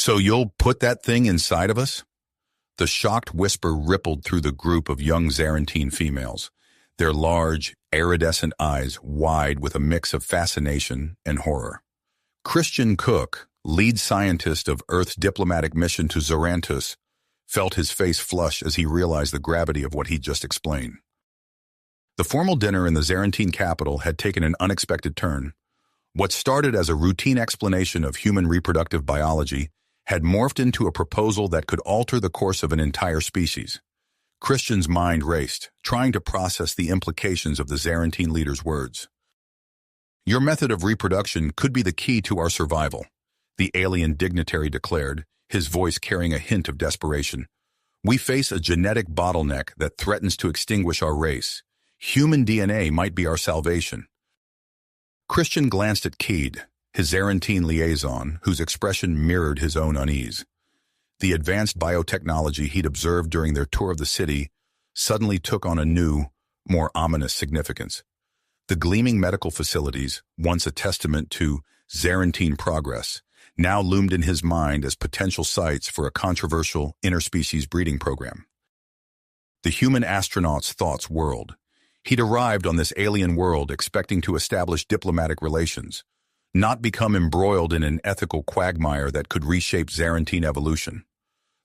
So you'll put that thing inside of us? The shocked whisper rippled through the group of young Zarantine females, their large, iridescent eyes wide with a mix of fascination and horror. Christian Cook, lead scientist of Earth's diplomatic mission to Zorantus, felt his face flush as he realized the gravity of what he'd just explained. The formal dinner in the Zarantine capital had taken an unexpected turn. What started as a routine explanation of human reproductive biology had morphed into a proposal that could alter the course of an entire species. Christian's mind raced, trying to process the implications of the Zarantine leader's words. "Your method of reproduction could be the key to our survival," the alien dignitary declared, his voice carrying a hint of desperation. "We face a genetic bottleneck that threatens to extinguish our race. Human DNA might be our salvation." Christian glanced at Keed, his Zarantine liaison, whose expression mirrored his own unease. The advanced biotechnology he'd observed during their tour of the city suddenly took on a new, more ominous significance. The gleaming medical facilities, once a testament to Zarantine progress, now loomed in his mind as potential sites for a controversial interspecies breeding program. The human astronaut's thoughts whirled. He'd arrived on this alien world expecting to establish diplomatic relations, not become embroiled in an ethical quagmire that could reshape Zarantine evolution.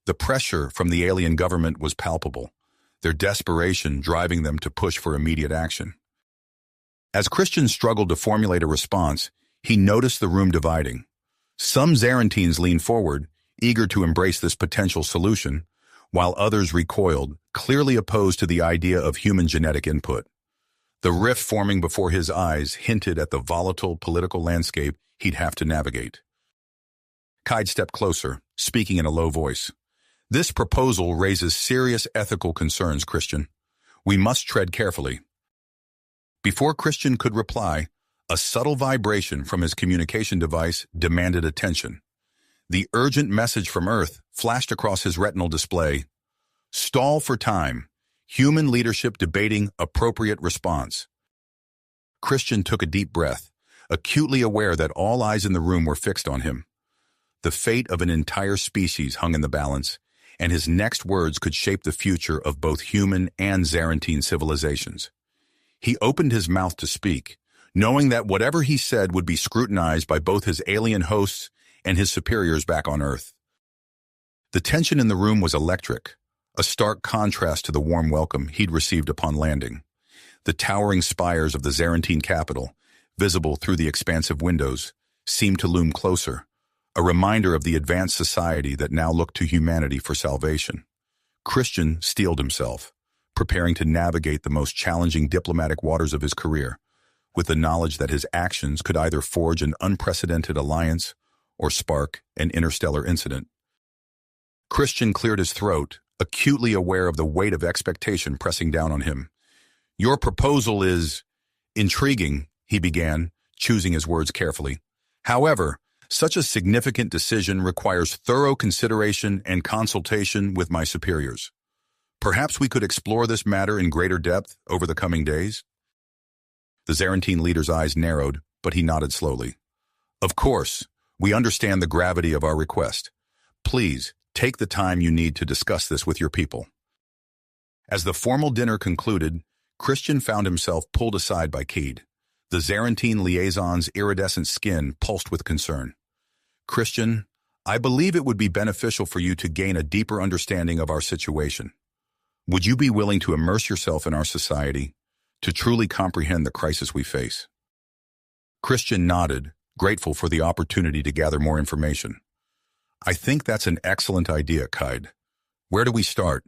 The pressure from the alien government was palpable, their desperation driving them to push for immediate action. As Christian struggled to formulate a response, he noticed the room dividing. Some Zarantines leaned forward, eager to embrace this potential solution, while others recoiled, clearly opposed to the idea of human genetic input. The rift forming before his eyes hinted at the volatile political landscape he'd have to navigate. Kaid stepped closer, speaking in a low voice. "This proposal raises serious ethical concerns, Christian. We must tread carefully." Before Christian could reply, a subtle vibration from his communication device demanded attention. The urgent message from Earth flashed across his retinal display. "Stall for time. Human leadership debating appropriate response." Christian took a deep breath, acutely aware that all eyes in the room were fixed on him. The fate of an entire species hung in the balance, and his next words could shape the future of both human and Zarantine civilizations. He opened his mouth to speak, knowing that whatever he said would be scrutinized by both his alien hosts and his superiors back on Earth. The tension in the room was electric, a stark contrast to the warm welcome he'd received upon landing. The towering spires of the Zarantine capital, visible through the expansive windows, seemed to loom closer, a reminder of the advanced society that now looked to humanity for salvation. Christian steeled himself, preparing to navigate the most challenging diplomatic waters of his career, with the knowledge that his actions could either forge an unprecedented alliance or spark an interstellar incident. Christian cleared his throat, acutely aware of the weight of expectation pressing down on him. "Your proposal is intriguing," he began, choosing his words carefully. "However, such a significant decision requires thorough consideration and consultation with my superiors. Perhaps we could explore this matter in greater depth over the coming days?" The Zarantine leader's eyes narrowed, but he nodded slowly. "Of course, we understand the gravity of our request. Please, take the time you need to discuss this with your people." As the formal dinner concluded, Christian found himself pulled aside by Keed. The Zarantine liaison's iridescent skin pulsed with concern. "Christian, I believe it would be beneficial for you to gain a deeper understanding of our situation. Would you be willing to immerse yourself in our society, to truly comprehend the crisis we face?" Christian nodded, grateful for the opportunity to gather more information. "I think that's an excellent idea, Kaid. Where do we start?"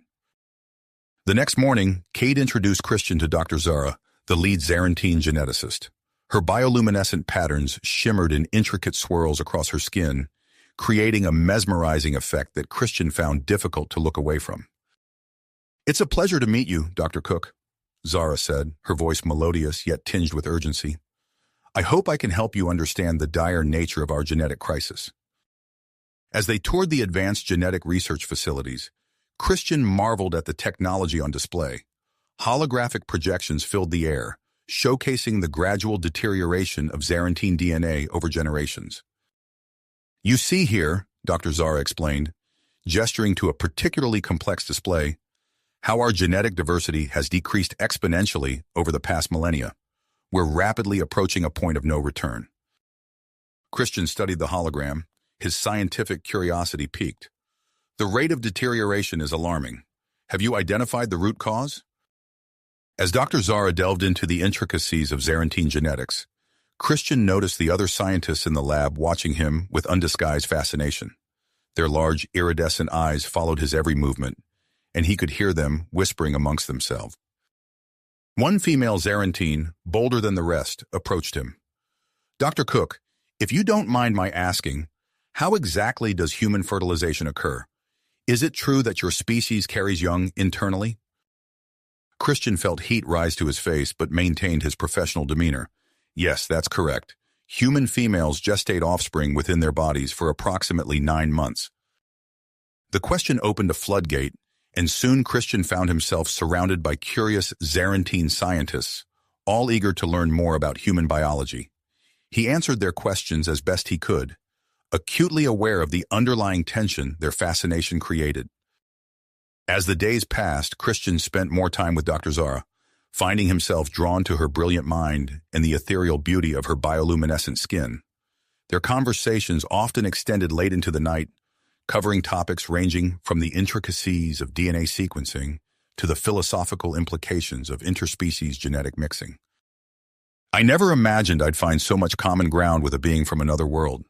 The next morning, Kaid introduced Christian to Dr. Zara, the lead Zarantine geneticist. Her bioluminescent patterns shimmered in intricate swirls across her skin, creating a mesmerizing effect that Christian found difficult to look away from. "It's a pleasure to meet you, Dr. Cook," Zara said, her voice melodious yet tinged with urgency. "I hope I can help you understand the dire nature of our genetic crisis." As they toured the advanced genetic research facilities, Christian marveled at the technology on display. Holographic projections filled the air, showcasing the gradual deterioration of Zarantine DNA over generations. "You see here," Dr. Zara explained, gesturing to a particularly complex display, how our genetic diversity has decreased exponentially over the past millennia. We're rapidly approaching a point of no return. Christian studied the hologram. His scientific curiosity piqued. The rate of deterioration is alarming. Have you identified the root cause? As Dr. Zara delved into the intricacies of Zarantine genetics, Christian noticed the other scientists in the lab watching him with undisguised fascination. Their large, iridescent eyes followed his every movement, and he could hear them whispering amongst themselves. One female Zarantine, bolder than the rest, approached him. "Dr. Cook, if you don't mind my asking, how exactly does human fertilization occur? Is it true that your species carries young internally?" Christian felt heat rise to his face but maintained his professional demeanor. "Yes, that's correct. Human females gestate offspring within their bodies for approximately 9 months." The question opened a floodgate, and soon Christian found himself surrounded by curious Zarantine scientists, all eager to learn more about human biology. He answered their questions as best he could, acutely aware of the underlying tension their fascination created. As the days passed, Christian spent more time with Dr. Zara, finding himself drawn to her brilliant mind and the ethereal beauty of her bioluminescent skin. Their conversations often extended late into the night, covering topics ranging from the intricacies of DNA sequencing to the philosophical implications of interspecies genetic mixing. "I never imagined I'd find so much common ground with a being from another world,"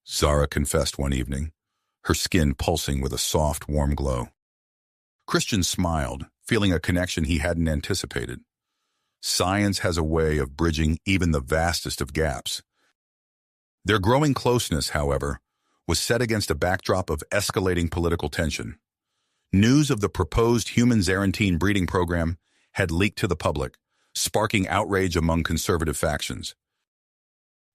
Zara confessed one evening, her skin pulsing with a soft, warm glow. Christian smiled, feeling a connection he hadn't anticipated. Science has a way of bridging even the vastest of gaps. Their growing closeness, however, was set against a backdrop of escalating political tension. News of the proposed human Zarantine breeding program had leaked to the public, sparking outrage among conservative factions.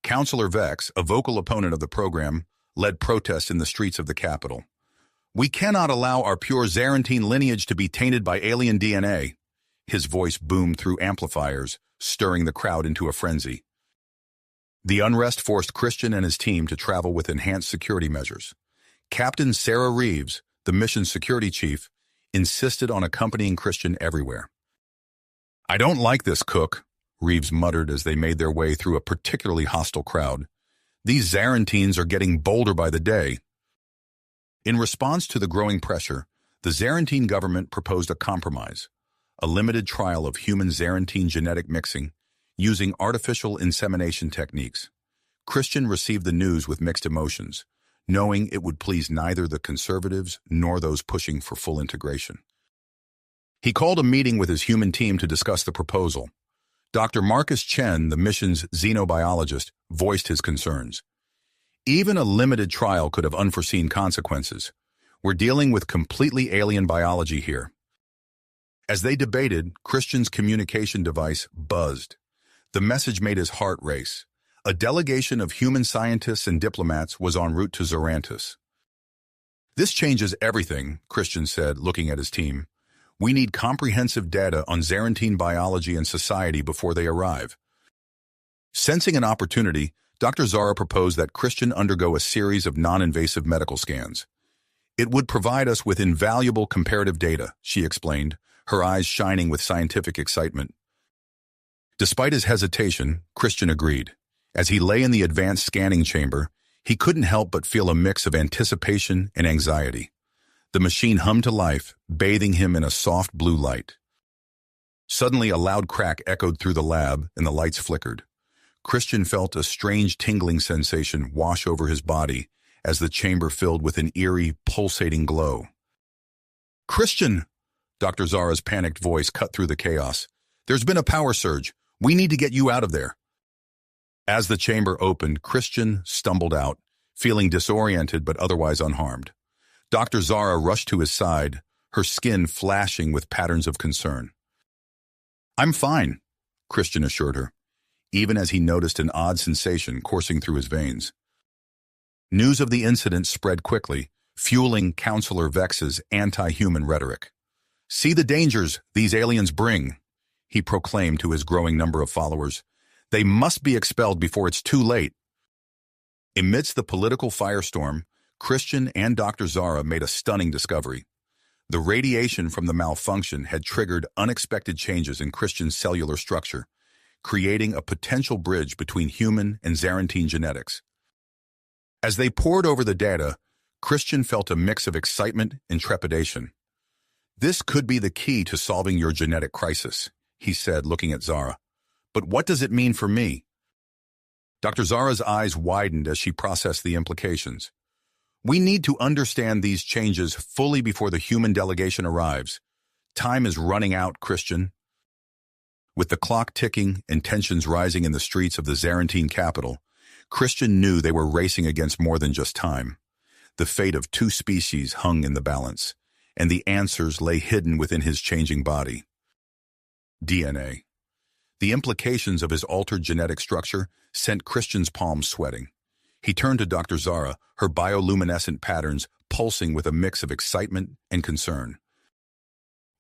Councillor Vex, a vocal opponent of the program, led protests in the streets of the capital. "We cannot allow our pure Zarantine lineage to be tainted by alien DNA." His voice boomed through amplifiers, stirring the crowd into a frenzy. The unrest forced Christian and his team to travel with enhanced security measures. Captain Sarah Reeves, the mission's security chief, insisted on accompanying Christian everywhere. "I don't like this, Cook," Reeves muttered as they made their way through a particularly hostile crowd. "These Zarantines are getting bolder by the day." In response to the growing pressure, the Zarantine government proposed a compromise, a limited trial of human Zarantine genetic mixing using artificial insemination techniques. Christian received the news with mixed emotions, knowing it would please neither the conservatives nor those pushing for full integration. He called a meeting with his human team to discuss the proposal. Dr. Marcus Chen, the mission's xenobiologist, voiced his concerns. "Even a limited trial could have unforeseen consequences. We're dealing with completely alien biology here." As they debated, Christian's communication device buzzed. The message made his heart race. A delegation of human scientists and diplomats was en route to Zarantis. "This changes everything," Christian said, looking at his team. "We need comprehensive data on Zarantine biology and society before they arrive." Sensing an opportunity, Dr. Zara proposed that Christian undergo a series of non-invasive medical scans. "It would provide us with invaluable comparative data," she explained, her eyes shining with scientific excitement. Despite his hesitation, Christian agreed. As he lay in the advanced scanning chamber, he couldn't help but feel a mix of anticipation and anxiety. The machine hummed to life, bathing him in a soft blue light. Suddenly, a loud crack echoed through the lab, and the lights flickered. Christian felt a strange tingling sensation wash over his body as the chamber filled with an eerie, pulsating glow. "Christian!" Dr. Zara's panicked voice cut through the chaos. "There's been a power surge. We need to get you out of there." As the chamber opened, Christian stumbled out, feeling disoriented but otherwise unharmed. Dr. Zara rushed to his side, her skin flashing with patterns of concern. "I'm fine," Christian assured her, even as he noticed an odd sensation coursing through his veins. News of the incident spread quickly, fueling Councillor Vex's anti-human rhetoric. "See the dangers these aliens bring," he proclaimed to his growing number of followers. "They must be expelled before it's too late." Amidst the political firestorm, Christian and Dr. Zara made a stunning discovery. The radiation from the malfunction had triggered unexpected changes in Christian's cellular structure, creating a potential bridge between human and Zarantine genetics. As they pored over the data, Christian felt a mix of excitement and trepidation. "This could be the key to solving your genetic crisis," he said, looking at Zara. "But what does it mean for me?" Dr. Zara's eyes widened as she processed the implications. "We need to understand these changes fully before the human delegation arrives. Time is running out, Christian." With the clock ticking and tensions rising in the streets of the Zarantine capital, Christian knew they were racing against more than just time. The fate of two species hung in the balance, and the answers lay hidden within his changing body. DNA. The implications of his altered genetic structure sent Christian's palms sweating. He turned to Dr. Zara, her bioluminescent patterns pulsing with a mix of excitement and concern.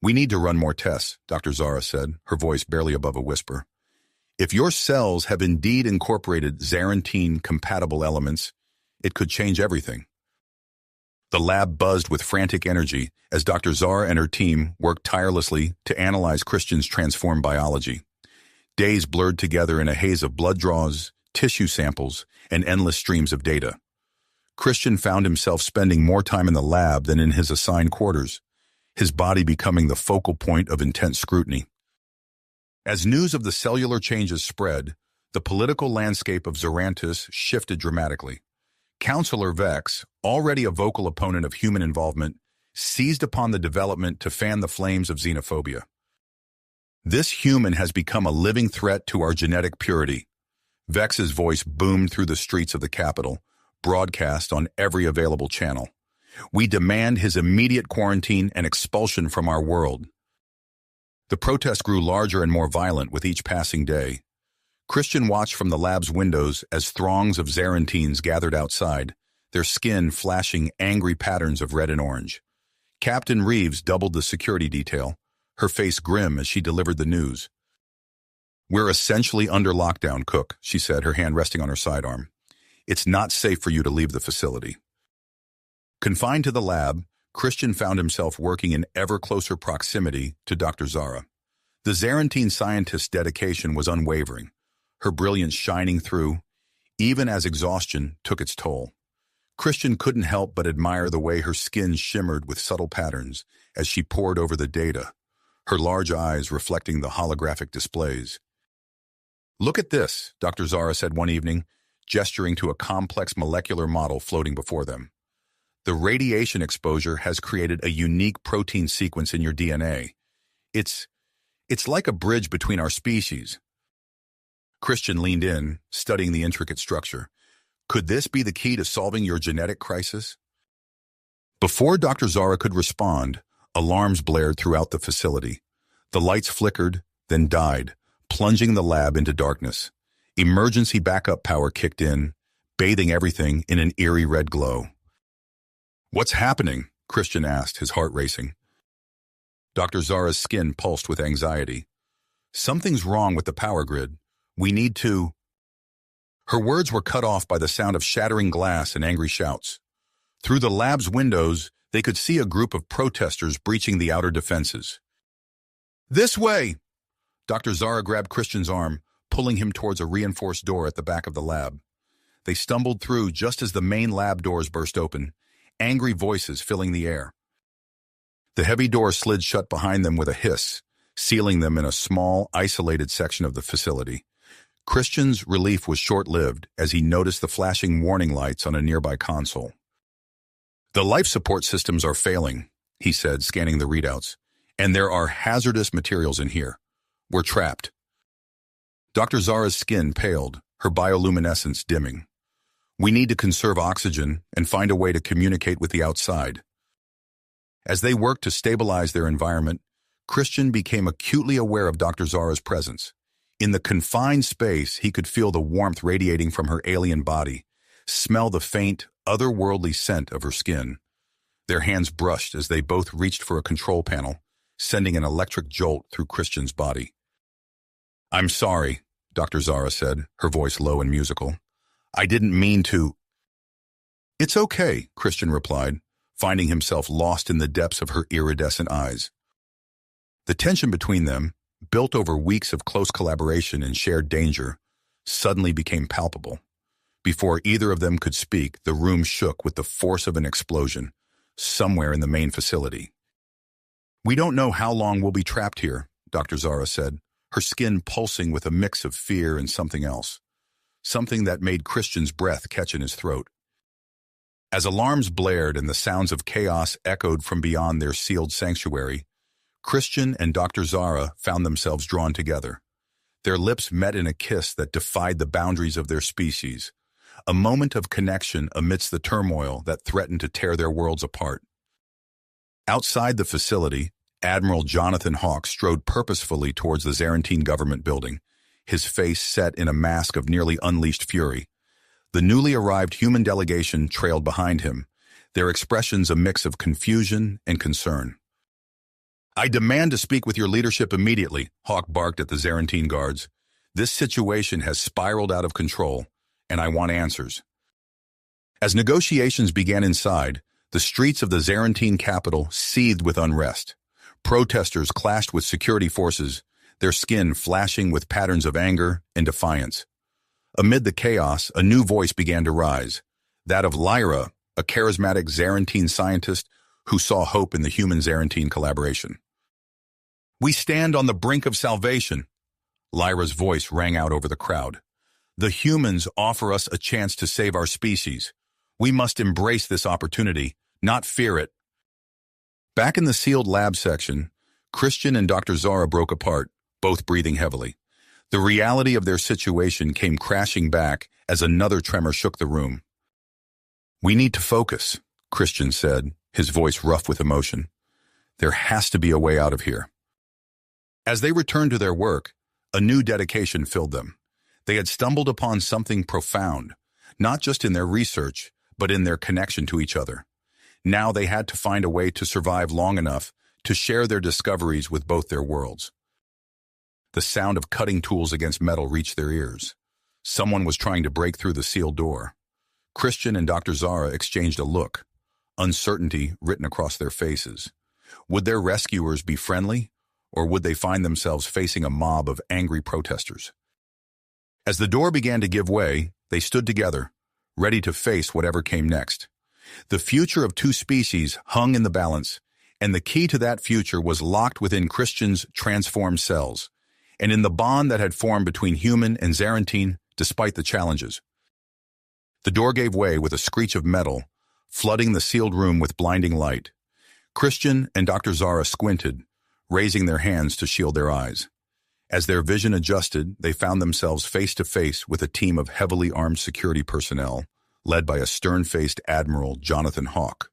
"We need to run more tests," Dr. Zara said, her voice barely above a whisper. "If your cells have indeed incorporated Zarantine-compatible elements, it could change everything." The lab buzzed with frantic energy as Dr. Zara and her team worked tirelessly to analyze Christian's transformed biology. Days blurred together in a haze of blood draws, tissue samples, and endless streams of data. Christian found himself spending more time in the lab than in his assigned quarters, his body becoming the focal point of intense scrutiny. As news of the cellular changes spread, the political landscape of Zarantis shifted dramatically. Councillor Vex, already a vocal opponent of human involvement, seized upon the development to fan the flames of xenophobia. "This human has become a living threat to our genetic purity." Vex's voice boomed through the streets of the capital, broadcast on every available channel. "We demand his immediate quarantine and expulsion from our world." The protest grew larger and more violent with each passing day. Christian watched from the lab's windows as throngs of Zarantines gathered outside, their skin flashing angry patterns of red and orange. Captain Reeves doubled the security detail, her face grim as she delivered the news. "We're essentially under lockdown, Cook," she said, her hand resting on her sidearm. "It's not safe for you to leave the facility." Confined to the lab, Christian found himself working in ever closer proximity to Dr. Zara. The Zarantine scientist's dedication was unwavering, her brilliance shining through, even as exhaustion took its toll. Christian couldn't help but admire the way her skin shimmered with subtle patterns as she pored over the data, her large eyes reflecting the holographic displays. "Look at this," Dr. Zara said one evening, gesturing to a complex molecular model floating before them. "The radiation exposure has created a unique protein sequence in your DNA. It's like a bridge between our species." Christian leaned in, studying the intricate structure. "Could this be the key to solving your genetic crisis?" Before Dr. Zara could respond, alarms blared throughout the facility. The lights flickered, then died, plunging the lab into darkness. Emergency backup power kicked in, bathing everything in an eerie red glow. "What's happening?" Christian asked, his heart racing. Dr. Zara's skin pulsed with anxiety. "Something's wrong with the power grid. We need to—" Her words were cut off by the sound of shattering glass and angry shouts. Through the lab's windows, they could see a group of protesters breaching the outer defenses. "This way!" Dr. Zara grabbed Christian's arm, pulling him towards a reinforced door at the back of the lab. They stumbled through just as the main lab doors burst open, angry voices filling the air. The heavy door slid shut behind them with a hiss, sealing them in a small, isolated section of the facility. Christian's relief was short-lived as he noticed the flashing warning lights on a nearby console. "The life support systems are failing," he said, scanning the readouts, "and there are hazardous materials in here. We're trapped." Dr. Zara's skin paled, her bioluminescence dimming. "We need to conserve oxygen and find a way to communicate with the outside." As they worked to stabilize their environment, Christian became acutely aware of Dr. Zara's presence. In the confined space, he could feel the warmth radiating from her alien body, smell the faint, otherworldly scent of her skin. Their hands brushed as they both reached for a control panel, sending an electric jolt through Christian's body. "I'm sorry," Dr. Zara said, her voice low and musical. "I didn't mean to—" "It's okay," Christian replied, finding himself lost in the depths of her iridescent eyes. The tension between them, built over weeks of close collaboration and shared danger, suddenly became palpable. Before either of them could speak, the room shook with the force of an explosion, somewhere in the main facility. "We don't know how long we'll be trapped here," Dr. Zara said, her skin pulsing with a mix of fear and something else, something that made Christian's breath catch in his throat. As alarms blared and the sounds of chaos echoed from beyond their sealed sanctuary, Christian and Dr. Zara found themselves drawn together. Their lips met in a kiss that defied the boundaries of their species, a moment of connection amidst the turmoil that threatened to tear their worlds apart. Outside the facility, Admiral Jonathan Hawke strode purposefully towards the Zarantine government building, his face set in a mask of nearly unleashed fury. The newly arrived human delegation trailed behind him, their expressions a mix of confusion and concern. "I demand to speak with your leadership immediately," Hawke barked at the Zarantine guards. "This situation has spiraled out of control, and I want answers." As negotiations began inside, the streets of the Zarantine capital seethed with unrest. Protesters clashed with security forces, their skin flashing with patterns of anger and defiance. Amid the chaos, a new voice began to rise, that of Lyra, a charismatic Zarantine scientist who saw hope in the human-Zarantine collaboration. "We stand on the brink of salvation," Lyra's voice rang out over the crowd. "The humans offer us a chance to save our species. We must embrace this opportunity, not fear it." Back in the sealed lab section, Christian and Dr. Zara broke apart, both breathing heavily. The reality of their situation came crashing back as another tremor shook the room. "We need to focus," Christian said, his voice rough with emotion. "There has to be a way out of here." As they returned to their work, a new dedication filled them. They had stumbled upon something profound, not just in their research, but in their connection to each other. Now they had to find a way to survive long enough to share their discoveries with both their worlds. The sound of cutting tools against metal reached their ears. Someone was trying to break through the sealed door. Christian and Dr. Zara exchanged a look, uncertainty written across their faces. Would their rescuers be friendly, or would they find themselves facing a mob of angry protesters? As the door began to give way, they stood together, ready to face whatever came next. The future of two species hung in the balance, and the key to that future was locked within Christian's transformed cells, and in the bond that had formed between human and Zarantine despite the challenges. The door gave way with a screech of metal, flooding the sealed room with blinding light. Christian and Dr. Zara squinted, raising their hands to shield their eyes. As their vision adjusted, they found themselves face to face with a team of heavily armed security personnel, led by a stern-faced Admiral Jonathan Hawke.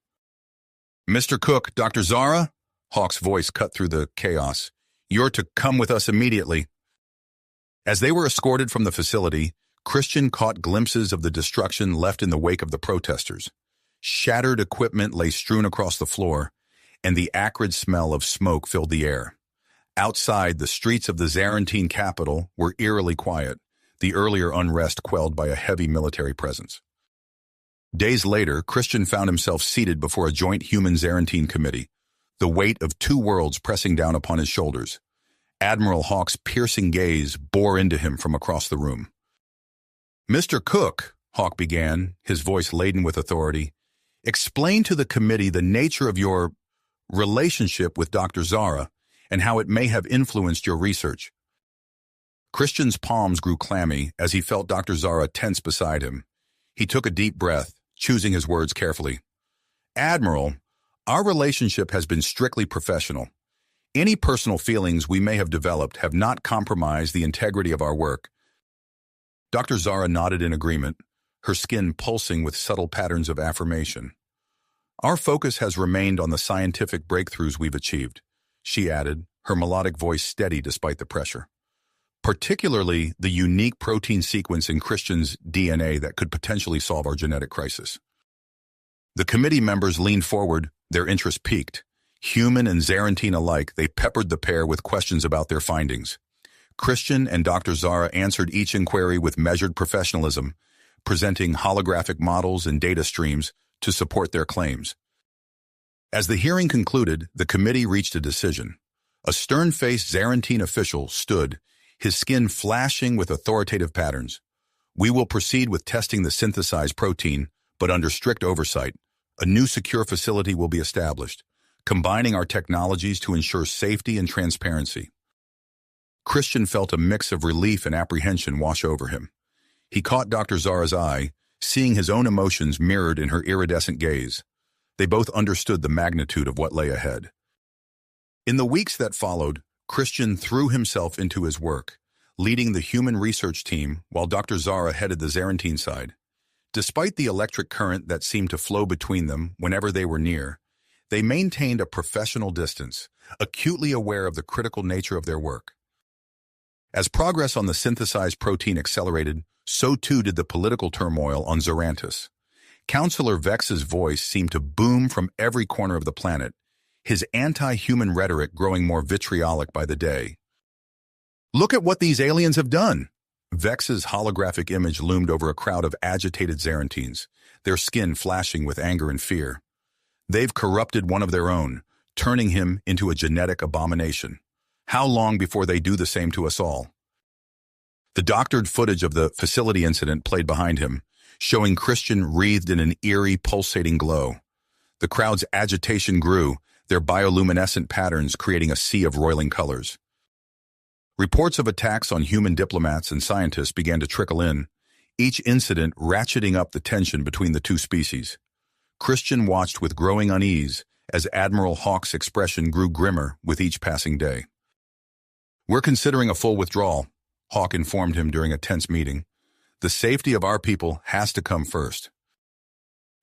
"Mr. Cook, Dr. Zara?" Hawke's voice cut through the chaos. "You're to come with us immediately." As they were escorted from the facility, Christian caught glimpses of the destruction left in the wake of the protesters. Shattered equipment lay strewn across the floor, and the acrid smell of smoke filled the air. Outside, the streets of the Zarantine capital were eerily quiet, the earlier unrest quelled by a heavy military presence. Days later, Christian found himself seated before a joint human-Zarantine committee, the weight of two worlds pressing down upon his shoulders. Admiral Hawke's piercing gaze bore into him from across the room. "Mr. Cook," Hawke began, his voice laden with authority, "explain to the committee the nature of your relationship with Dr. Zara and how it may have influenced your research." Christian's palms grew clammy as he felt Dr. Zara tense beside him. He took a deep breath, choosing his words carefully. "Admiral, our relationship has been strictly professional. Any personal feelings we may have developed have not compromised the integrity of our work." Dr. Zara nodded in agreement, her skin pulsing with subtle patterns of affirmation. "Our focus has remained on the scientific breakthroughs we've achieved," she added, her melodic voice steady despite the pressure. "Particularly the unique protein sequence in Christian's DNA that could potentially solve our genetic crisis." The committee members leaned forward, their interest piqued. Human and Zarantine alike, they peppered the pair with questions about their findings. Christian and Dr. Zara answered each inquiry with measured professionalism, presenting holographic models and data streams to support their claims. As the hearing concluded, the committee reached a decision. A stern-faced Zarantine official stood, his skin flashing with authoritative patterns. "We will proceed with testing the synthesized protein, but under strict oversight. A new secure facility will be established, combining our technologies to ensure safety and transparency." Christian felt a mix of relief and apprehension wash over him. He caught Dr. Zara's eye, seeing his own emotions mirrored in her iridescent gaze. They both understood the magnitude of what lay ahead. In the weeks that followed, Christian threw himself into his work, leading the human research team while Dr. Zara headed the Zarantine side. Despite the electric current that seemed to flow between them whenever they were near, they maintained a professional distance, acutely aware of the critical nature of their work. As progress on the synthesized protein accelerated, so too did the political turmoil on Zarantis. Counselor Vex's voice seemed to boom from every corner of the planet, his anti-human rhetoric growing more vitriolic by the day. "Look at what these aliens have done!" Vex's holographic image loomed over a crowd of agitated Zarantines, their skin flashing with anger and fear. "They've corrupted one of their own, turning him into a genetic abomination. How long before they do the same to us all?" The doctored footage of the facility incident played behind him, showing Christian wreathed in an eerie, pulsating glow. The crowd's agitation grew, their bioluminescent patterns creating a sea of roiling colors. Reports of attacks on human diplomats and scientists began to trickle in, each incident ratcheting up the tension between the two species. Christian watched with growing unease as Admiral Hawke's expression grew grimmer with each passing day. "We're considering a full withdrawal," Hawke informed him during a tense meeting. "The safety of our people has to come first."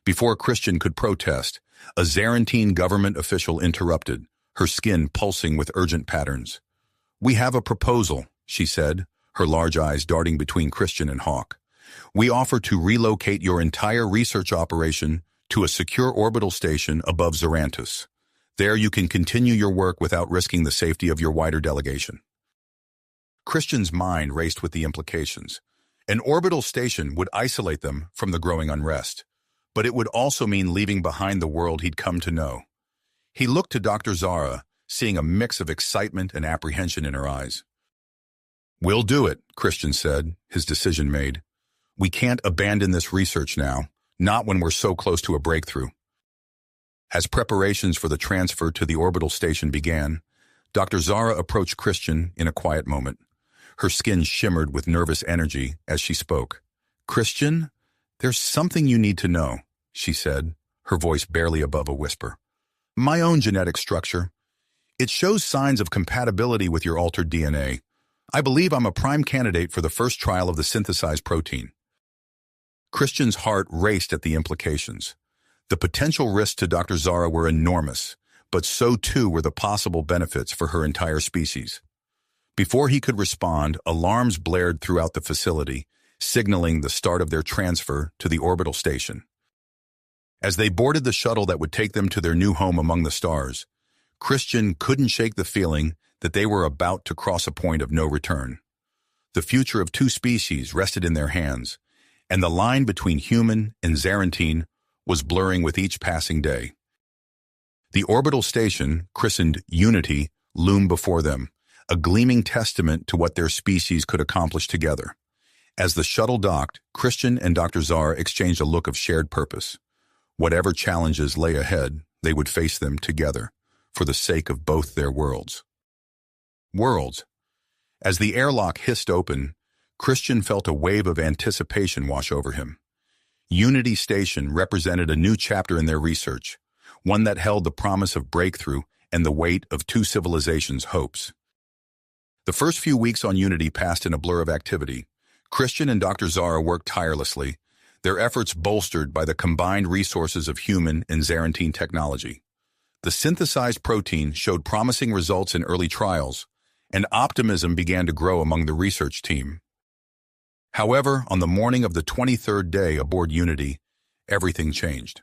Before Christian could protest, a Zarantine government official interrupted, her skin pulsing with urgent patterns. "We have a proposal," she said, her large eyes darting between Christian and Hawke. "We offer to relocate your entire research operation to a secure orbital station above Zarantis. There you can continue your work without risking the safety of your wider delegation." Christian's mind raced with the implications. An orbital station would isolate them from the growing unrest, but it would also mean leaving behind the world he'd come to know. He looked to Dr. Zara, seeing a mix of excitement and apprehension in her eyes. "We'll do it," Christian said, his decision made. "We can't abandon this research now, not when we're so close to a breakthrough." As preparations for the transfer to the orbital station began, Dr. Zara approached Christian in a quiet moment. Her skin shimmered with nervous energy as she spoke. "Christian, there's something you need to know," she said, her voice barely above a whisper. "My own genetic structure. It shows signs of compatibility with your altered DNA. I believe I'm a prime candidate for the first trial of the synthesized protein." Christian's heart raced at the implications. The potential risks to Dr. Zara were enormous, but so too were the possible benefits for her entire species. Before he could respond, alarms blared throughout the facility, signaling the start of their transfer to the orbital station. As they boarded the shuttle that would take them to their new home among the stars, Christian couldn't shake the feeling that they were about to cross a point of no return. The future of two species rested in their hands, and the line between human and Zarantine was blurring with each passing day. The orbital station, christened Unity, loomed before them, a gleaming testament to what their species could accomplish together. As the shuttle docked, Christian and Dr. Zara exchanged a look of shared purpose. Whatever challenges lay ahead, they would face them together, for the sake of both their worlds. Worlds. As the airlock hissed open, Christian felt a wave of anticipation wash over him. Unity Station represented a new chapter in their research, one that held the promise of breakthrough and the weight of two civilizations' hopes. The first few weeks on Unity passed in a blur of activity. Christian and Dr. Zara worked tirelessly, their efforts bolstered by the combined resources of human and Zarantine technology. The synthesized protein showed promising results in early trials, and optimism began to grow among the research team. However, on the morning of the 23rd day aboard Unity, everything changed.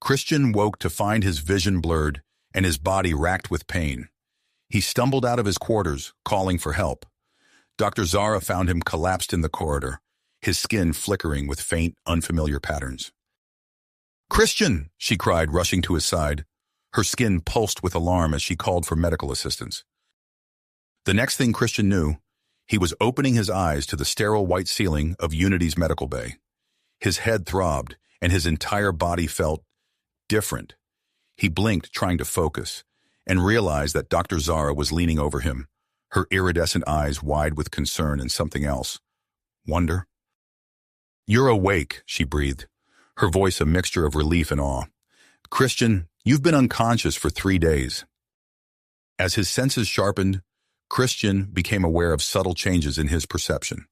Christian woke to find his vision blurred and his body racked with pain. He stumbled out of his quarters, calling for help. Dr. Zara found him collapsed in the corridor, his skin flickering with faint, unfamiliar patterns. "Christian!" she cried, rushing to his side. Her skin pulsed with alarm as she called for medical assistance. The next thing Christian knew, he was opening his eyes to the sterile white ceiling of Unity's medical bay. His head throbbed, and his entire body felt different. He blinked, trying to focus, and realized that Dr. Zara was leaning over him, her iridescent eyes wide with concern and something else. Wonder? "You're awake," she breathed, her voice a mixture of relief and awe. "Christian, you've been unconscious for 3 days." As his senses sharpened, Christian became aware of subtle changes in his perception.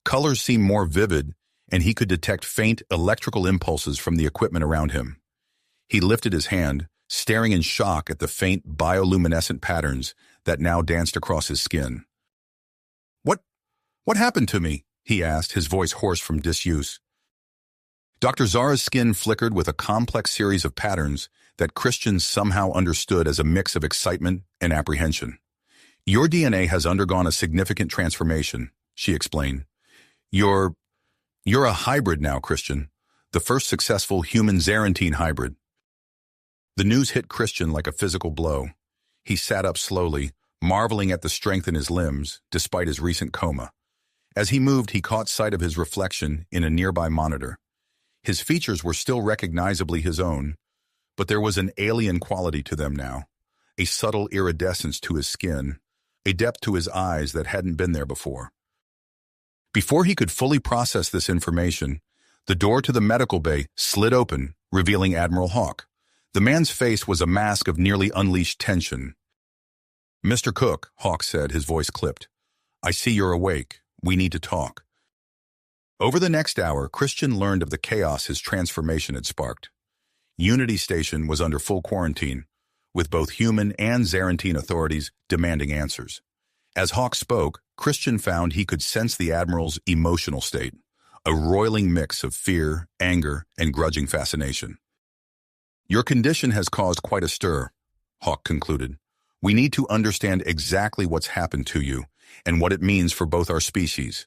Colors seemed more vivid, and he could detect faint electrical impulses from the equipment around him. He lifted his hand, staring in shock at the faint bioluminescent patterns that now danced across his skin. What happened to me?" he asked, his voice hoarse from disuse. Dr. Zara's skin flickered with a complex series of patterns that Christian somehow understood as a mix of excitement and apprehension. "Your DNA has undergone a significant transformation," she explained. You're a hybrid now, Christian. The first successful human-Zarantine hybrid." The news hit Christian like a physical blow. He sat up slowly, marveling at the strength in his limbs, despite his recent coma. As he moved, he caught sight of his reflection in a nearby monitor. His features were still recognizably his own, but there was an alien quality to them now, a subtle iridescence to his skin, a depth to his eyes that hadn't been there before. Before he could fully process this information, the door to the medical bay slid open, revealing Admiral Hawk. The man's face was a mask of nearly unleashed tension. "Mr. Cook," Hawk said, his voice clipped, "I see you're awake. We need to talk." Over the next hour, Christian learned of the chaos his transformation had sparked. Unity Station was under full quarantine, with both human and Zarantine authorities demanding answers. As Hawk spoke, Christian found he could sense the Admiral's emotional state, a roiling mix of fear, anger, and grudging fascination. "Your condition has caused quite a stir," Hawk concluded. "We need to understand exactly what's happened to you and what it means for both our species."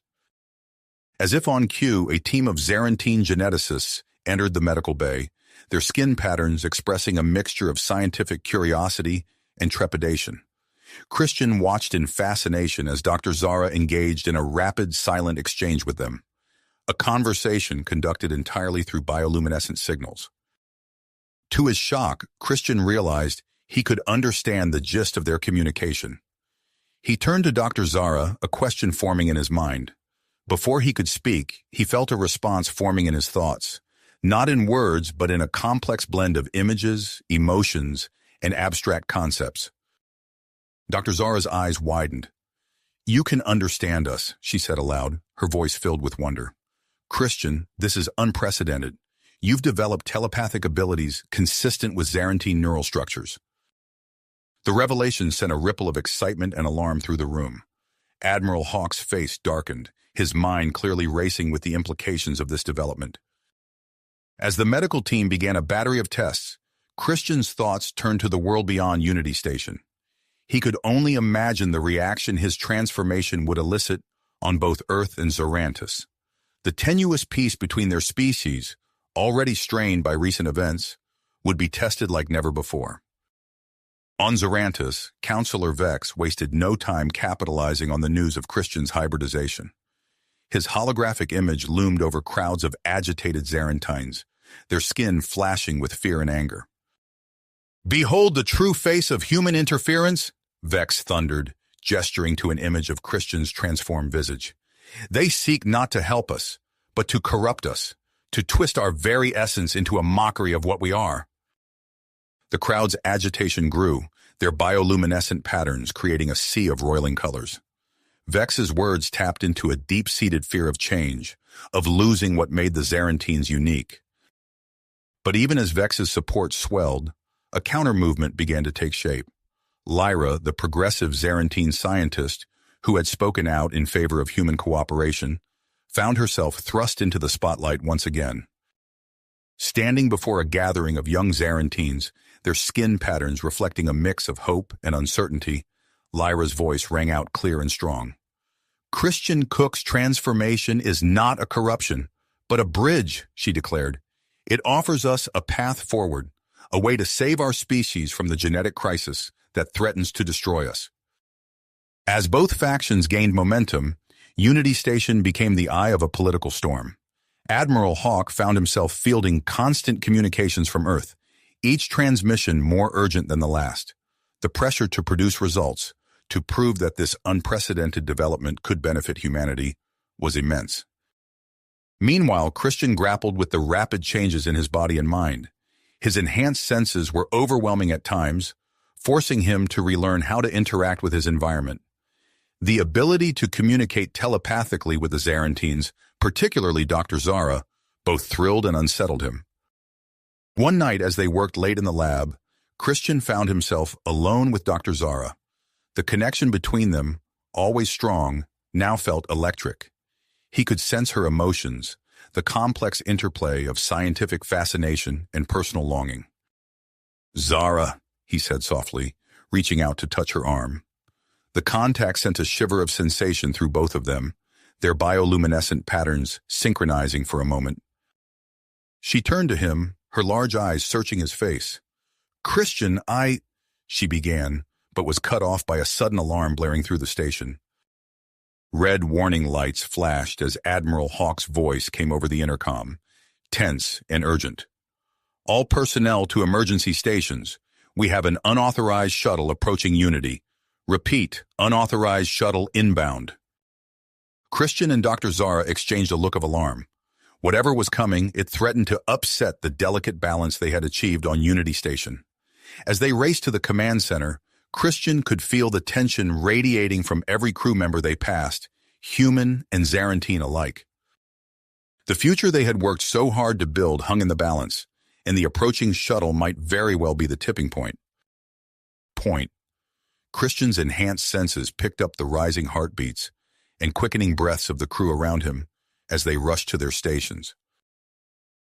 As if on cue, a team of Zarantine geneticists entered the medical bay, their skin patterns expressing a mixture of scientific curiosity and trepidation. Christian watched in fascination as Dr. Zara engaged in a rapid, silent exchange with them, a conversation conducted entirely through bioluminescent signals. To his shock, Christian realized he could understand the gist of their communication. He turned to Dr. Zara, a question forming in his mind. Before he could speak, he felt a response forming in his thoughts, not in words, but in a complex blend of images, emotions, and abstract concepts. Dr. Zara's eyes widened. "You can understand us," she said aloud, her voice filled with wonder. "Christian, this is unprecedented. You've developed telepathic abilities consistent with Zarantine neural structures." The revelation sent a ripple of excitement and alarm through the room. Admiral Hawk's face darkened, his mind clearly racing with the implications of this development. As the medical team began a battery of tests, Christian's thoughts turned to the world beyond Unity Station. He could only imagine the reaction his transformation would elicit on both Earth and Zarantis. The tenuous peace between their species, already strained by recent events, would be tested like never before. On Zarantis, Counselor Vex wasted no time capitalizing on the news of Christian's hybridization. His holographic image loomed over crowds of agitated Zarantines, their skin flashing with fear and anger. "Behold the true face of human interference," Vex thundered, gesturing to an image of Christian's transformed visage. "They seek not to help us, but to corrupt us, to twist our very essence into a mockery of what we are." The crowd's agitation grew, their bioluminescent patterns creating a sea of roiling colors. Vex's words tapped into a deep-seated fear of change, of losing what made the Zarantines unique. But even as Vex's support swelled, a counter-movement began to take shape. Lyra, the progressive Zarantine scientist who had spoken out in favor of human cooperation, found herself thrust into the spotlight once again. Standing before a gathering of young Zarantines, their skin patterns reflecting a mix of hope and uncertainty, Lyra's voice rang out clear and strong. Christian Cook's transformation is not a corruption, but a bridge, she declared. It offers us a path forward, a way to save our species from the genetic crisis that threatens to destroy us. As both factions gained momentum, Unity Station became the eye of a political storm. Admiral Hawk found himself fielding constant communications from Earth, each transmission more urgent than the last. The pressure to produce results, to prove that this unprecedented development could benefit humanity, was immense. Meanwhile, Christian grappled with the rapid changes in his body and mind. His enhanced senses were overwhelming at times, forcing him to relearn how to interact with his environment. The ability to communicate telepathically with the Zarantines, particularly Dr. Zara, both thrilled and unsettled him. One night, as they worked late in the lab, Christian found himself alone with Dr. Zara. The connection between them, always strong, now felt electric. He could sense her emotions, the complex interplay of scientific fascination and personal longing. "Zara," he said softly, reaching out to touch her arm. The contact sent a shiver of sensation through both of them, their bioluminescent patterns synchronizing for a moment. She turned to him, her large eyes searching his face. "Christian, she began, but was cut off by a sudden alarm blaring through the station. Red warning lights flashed as Admiral Hawk's voice came over the intercom, tense and urgent. "All personnel to emergency stations. We have an unauthorized shuttle approaching Unity. Repeat, unauthorized shuttle inbound." Christian and Dr. Zara exchanged a look of alarm. Whatever was coming, it threatened to upset the delicate balance they had achieved on Unity Station. As they raced to the command center, Christian could feel the tension radiating from every crew member they passed, human and Zarantine alike. The future they had worked so hard to build hung in the balance, and the approaching shuttle might very well be the tipping point. Christian's enhanced senses picked up the rising heartbeats and quickening breaths of the crew around him as they rushed to their stations.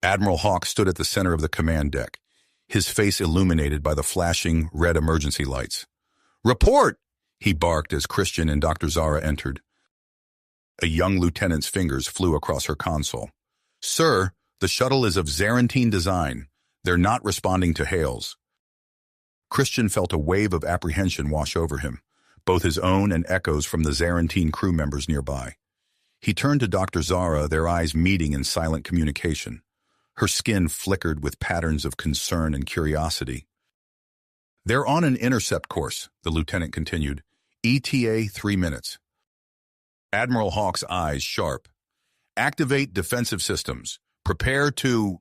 Admiral Hawk stood at the center of the command deck, his face illuminated by the flashing red emergency lights. "Report!" he barked as Christian and Dr. Zara entered. A young lieutenant's fingers flew across her console. "Sir, the shuttle is of Zarantine design. They're not responding to hails." Christian felt a wave of apprehension wash over him, both his own and echoes from the Zarantine crew members nearby. He turned to Dr. Zara, their eyes meeting in silent communication. Her skin flickered with patterns of concern and curiosity. "They're on an intercept course," the lieutenant continued. "ETA 3 minutes. Admiral Hawk's eyes sharp. "Activate defensive systems. Prepare to—"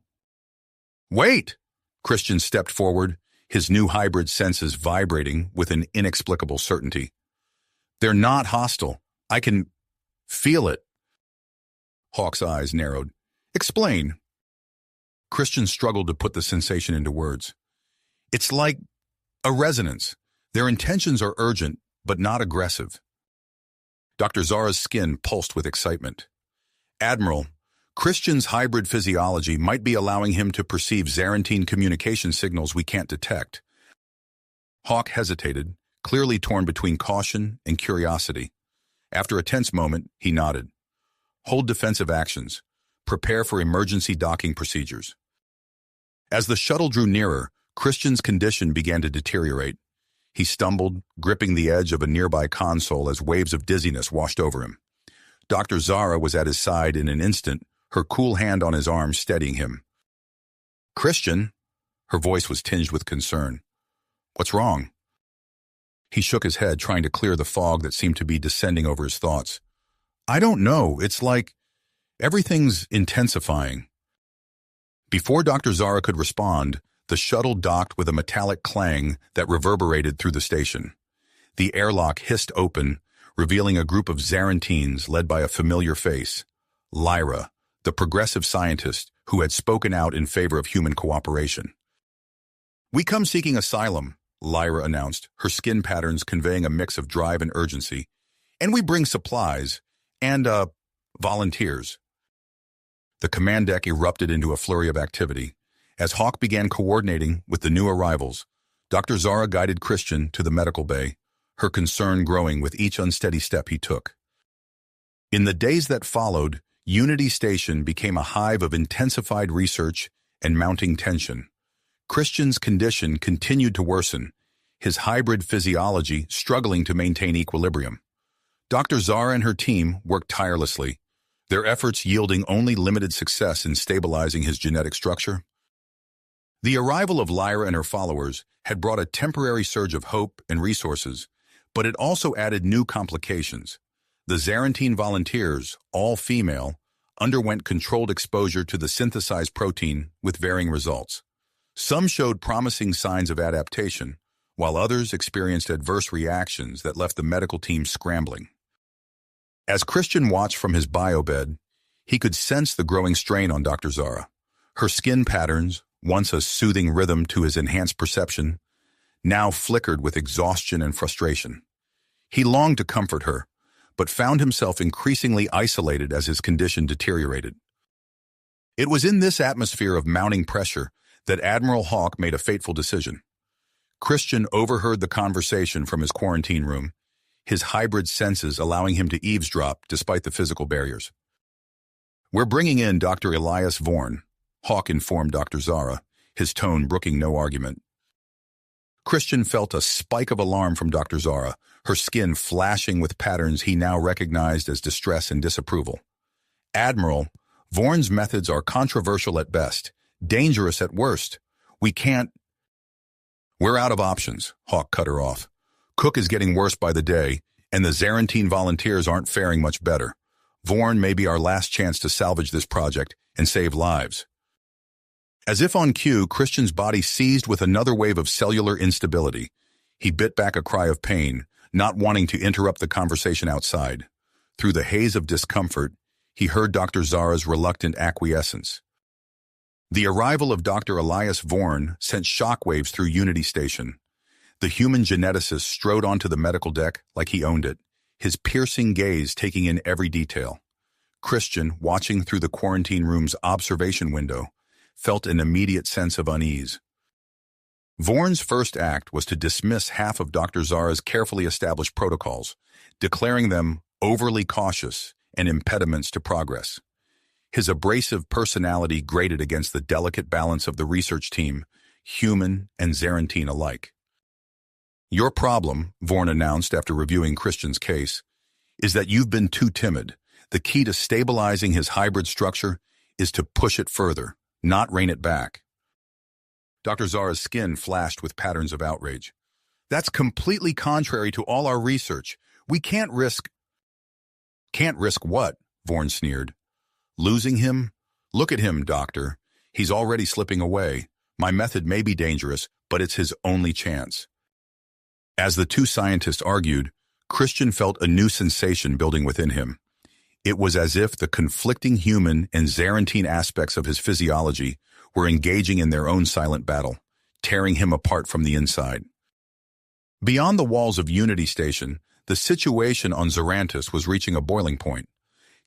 "Wait!" Christian stepped forward, his new hybrid senses vibrating with an inexplicable certainty. "They're not hostile. I can feel it." Hawk's eyes narrowed. "Explain." Christian struggled to put the sensation into words. "It's like a resonance. Their intentions are urgent, but not aggressive." Dr. Zara's skin pulsed with excitement. "Admiral, Christian's hybrid physiology might be allowing him to perceive Zarantine communication signals we can't detect." Hawk hesitated, clearly torn between caution and curiosity. After a tense moment, he nodded. "Hold defensive actions. Prepare for emergency docking procedures." As the shuttle drew nearer, Christian's condition began to deteriorate. He stumbled, gripping the edge of a nearby console as waves of dizziness washed over him. Dr. Zara was at his side in an instant, her cool hand on his arm steadying him. "Christian?" Her voice was tinged with concern. "What's wrong?" He shook his head, trying to clear the fog that seemed to be descending over his thoughts. "I don't know. It's like everything's intensifying." Before Dr. Zara could respond, the shuttle docked with a metallic clang that reverberated through the station. The airlock hissed open, revealing a group of Zarantines led by a familiar face, Lyra, the progressive scientist who had spoken out in favor of human cooperation. "We come seeking asylum," Lyra announced, her skin patterns conveying a mix of drive and urgency. "And we bring supplies and, volunteers." The command deck erupted into a flurry of activity. As Hawk began coordinating with the new arrivals, Dr. Zara guided Christian to the medical bay, her concern growing with each unsteady step he took. In the days that followed, Unity Station became a hive of intensified research and mounting tension. Christian's condition continued to worsen, his hybrid physiology struggling to maintain equilibrium. Dr. Zara and her team worked tirelessly, their efforts yielding only limited success in stabilizing his genetic structure. The arrival of Lyra and her followers had brought a temporary surge of hope and resources, but it also added new complications. The Zarantine volunteers, all female, underwent controlled exposure to the synthesized protein with varying results. Some showed promising signs of adaptation, while others experienced adverse reactions that left the medical team scrambling. As Christian watched from his biobed, he could sense the growing strain on Dr. Zara. Her skin patterns, once a soothing rhythm to his enhanced perception, now flickered with exhaustion and frustration. He longed to comfort her, but found himself increasingly isolated as his condition deteriorated. It was in this atmosphere of mounting pressure that Admiral Hawk made a fateful decision. Christian overheard the conversation from his quarantine room, his hybrid senses allowing him to eavesdrop despite the physical barriers. "We're bringing in Dr. Elias Vorn," Hawk informed Dr. Zara, his tone brooking no argument. Christian felt a spike of alarm from Dr. Zara, her skin flashing with patterns he now recognized as distress and disapproval. "Admiral, Vorn's methods are controversial at best, dangerous at worst. We can't—" "We're out of options," Hawk cut her off. "Cook is getting worse by the day, and the Zarantine volunteers aren't faring much better. Vorn may be our last chance to salvage this project and save lives." As if on cue, Christian's body seized with another wave of cellular instability. He bit back a cry of pain, not wanting to interrupt the conversation outside. Through the haze of discomfort, he heard Dr. Zara's reluctant acquiescence. The arrival of Dr. Elias Vorn sent shockwaves through Unity Station. The human geneticist strode onto the medical deck like he owned it, his piercing gaze taking in every detail. Christian, watching through the quarantine room's observation window, felt an immediate sense of unease. Vorn's first act was to dismiss half of Dr. Zara's carefully established protocols, declaring them overly cautious and impediments to progress. His abrasive personality grated against the delicate balance of the research team, human and Zarantine alike. "Your problem," Vorn announced after reviewing Christian's case, "is that you've been too timid. The key to stabilizing his hybrid structure is to push it further, not rein it back." Dr. Zara's skin flashed with patterns of outrage. "That's completely contrary to all our research. We can't risk—" "Can't risk what?" Vorn sneered. "Losing him? Look at him, doctor. He's already slipping away. My method may be dangerous, but it's his only chance." As the two scientists argued, Christian felt a new sensation building within him. It was as if the conflicting human and Zarantine aspects of his physiology were engaging in their own silent battle, tearing him apart from the inside. Beyond the walls of Unity Station, the situation on Zarantis was reaching a boiling point.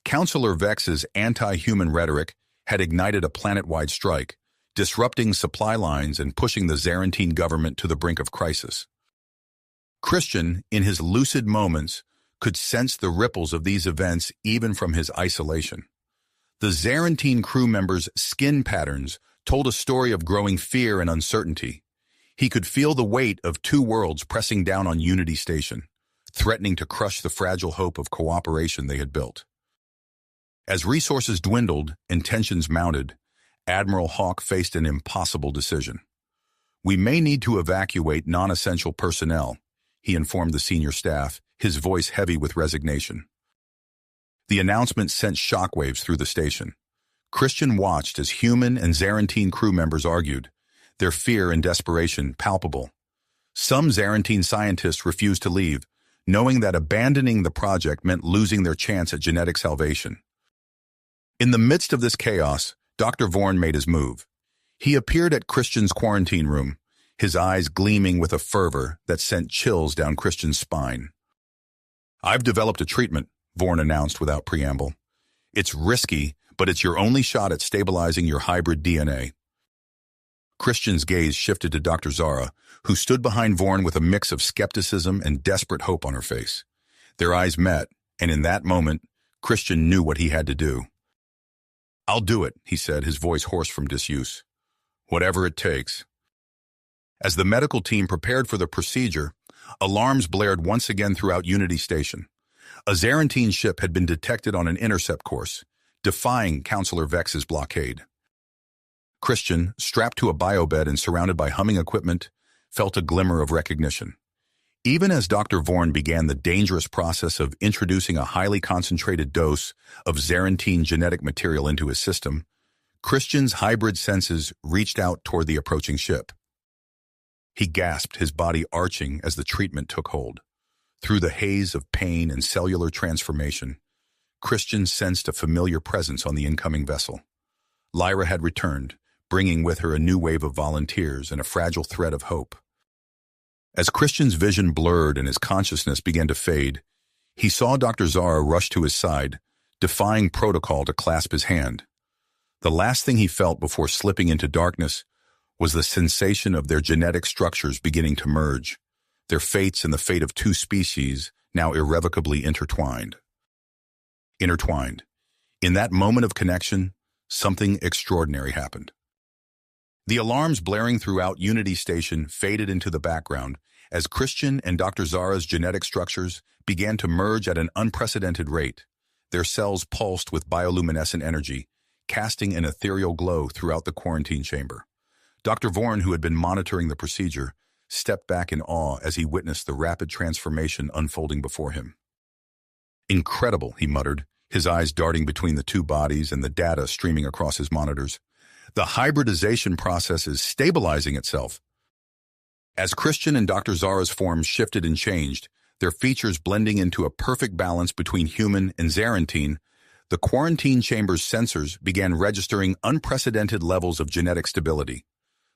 Counselor Vex's anti-human rhetoric had ignited a planet-wide strike, disrupting supply lines and pushing the Zarantine government to the brink of crisis. Christian, in his lucid moments, could sense the ripples of these events even from his isolation. The Zarantine crew members' skin patterns told a story of growing fear and uncertainty. He could feel the weight of two worlds pressing down on Unity Station, threatening to crush the fragile hope of cooperation they had built. As resources dwindled and tensions mounted, Admiral Hawk faced an impossible decision. "We may need to evacuate non-essential personnel," he informed the senior staff, his voice heavy with resignation. The announcement sent shockwaves through the station. Christian watched as human and Zarantine crew members argued, their fear and desperation palpable. Some Zarantine scientists refused to leave, knowing that abandoning the project meant losing their chance at genetic salvation. In the midst of this chaos, Dr. Vorn made his move. He appeared at Christian's quarantine room, his eyes gleaming with a fervor that sent chills down Christian's spine. "I've developed a treatment," Vorn announced without preamble. "It's risky, but it's your only shot at stabilizing your hybrid DNA." Christian's gaze shifted to Dr. Zara, who stood behind Vorn with a mix of skepticism and desperate hope on her face. Their eyes met, and in that moment, Christian knew what he had to do. "I'll do it," he said, his voice hoarse from disuse. "Whatever it takes." As the medical team prepared for the procedure, alarms blared once again throughout Unity Station. A Zarantine ship had been detected on an intercept course, defying Counselor Vex's blockade. Christian, strapped to a biobed and surrounded by humming equipment, felt a glimmer of recognition. Even as Dr. Vorn began the dangerous process of introducing a highly concentrated dose of Zarantine genetic material into his system, Christian's hybrid senses reached out toward the approaching ship. He gasped, his body arching as the treatment took hold. Through the haze of pain and cellular transformation, Christian sensed a familiar presence on the incoming vessel. Lyra had returned, bringing with her a new wave of volunteers and a fragile thread of hope. As Christian's vision blurred and his consciousness began to fade, he saw Dr. Zara rush to his side, defying protocol to clasp his hand. The last thing he felt before slipping into darkness was the sensation of their genetic structures beginning to merge, their fates and the fate of two species now irrevocably intertwined. In that moment of connection, something extraordinary happened. The alarms blaring throughout Unity Station faded into the background as Christian and Dr. Zara's genetic structures began to merge at an unprecedented rate. Their cells pulsed with bioluminescent energy, casting an ethereal glow throughout the quarantine chamber. Dr. Vorn, who had been monitoring the procedure, stepped back in awe as he witnessed the rapid transformation unfolding before him. "Incredible," he muttered, his eyes darting between the two bodies and the data streaming across his monitors. "The hybridization process is stabilizing itself." As Christian and Dr. Zara's forms shifted and changed, their features blending into a perfect balance between human and Zarantine, the quarantine chamber's sensors began registering unprecedented levels of genetic stability.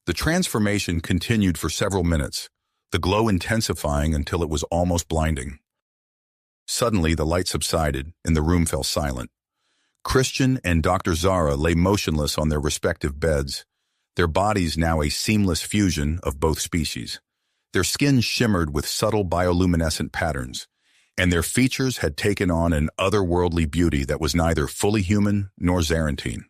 The transformation continued for several minutes, the glow intensifying until it was almost blinding. Suddenly, the light subsided and the room fell silent. Christian and Dr. Zara lay motionless on their respective beds, their bodies now a seamless fusion of both species. Their skin shimmered with subtle bioluminescent patterns, and their features had taken on an otherworldly beauty that was neither fully human nor Zarantine.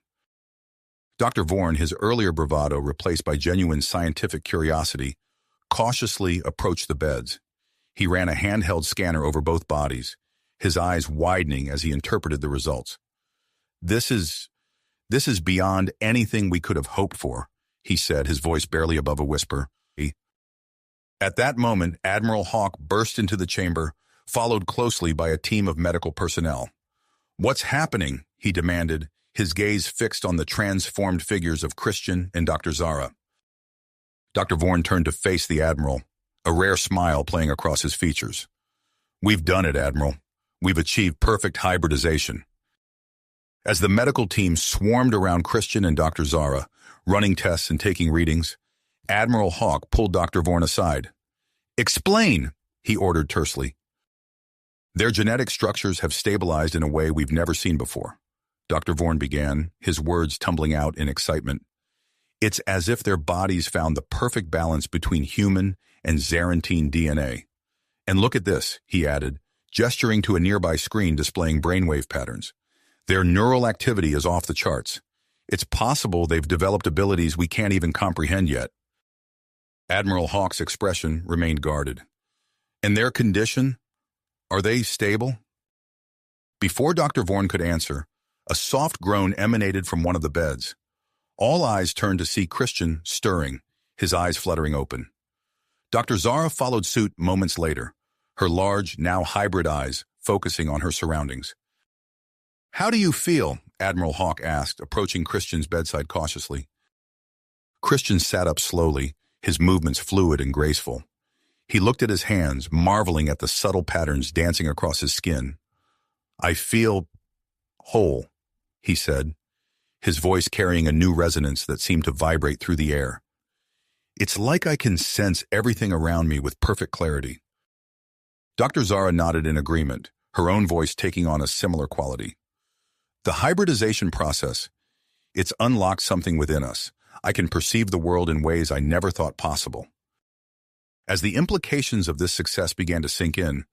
Dr. Vorn, his earlier bravado replaced by genuine scientific curiosity, cautiously approached the beds. He ran a handheld scanner over both bodies, his eyes widening as he interpreted the results. This is beyond anything we could have hoped for," he said, his voice barely above a whisper. At that moment, Admiral Hawk burst into the chamber, followed closely by a team of medical personnel. "What's happening?" he demanded, his gaze fixed on the transformed figures of Christian and Dr. Zara. Dr. Vorn turned to face the Admiral, a rare smile playing across his features. "We've done it, Admiral. We've achieved perfect hybridization." As the medical team swarmed around Christian and Dr. Zara, running tests and taking readings, Admiral Hawk pulled Dr. Vorn aside. "Explain," he ordered tersely. "Their genetic structures have stabilized in a way we've never seen before," Dr. Vorn began, his words tumbling out in excitement. "It's as if their bodies found the perfect balance between human and Zarantine DNA. And look at this," he added, gesturing to a nearby screen displaying brainwave patterns. "Their neural activity is off the charts. It's possible they've developed abilities we can't even comprehend yet." Admiral Hawk's expression remained guarded. "And their condition? Are they stable?" Before Dr. Vorn could answer, a soft groan emanated from one of the beds. All eyes turned to see Christian stirring, his eyes fluttering open. Dr. Zara followed suit moments later, her large, now hybrid eyes focusing on her surroundings. "How do you feel?" Admiral Hawk asked, approaching Christian's bedside cautiously. Christian sat up slowly, his movements fluid and graceful. He looked at his hands, marveling at the subtle patterns dancing across his skin. "I feel whole," he said, his voice carrying a new resonance that seemed to vibrate through the air. "It's like I can sense everything around me with perfect clarity." Dr. Zara nodded in agreement, her own voice taking on a similar quality. "The hybridization process, it's unlocked something within us. I can perceive the world in ways I never thought possible." As the implications of this success began to sink in,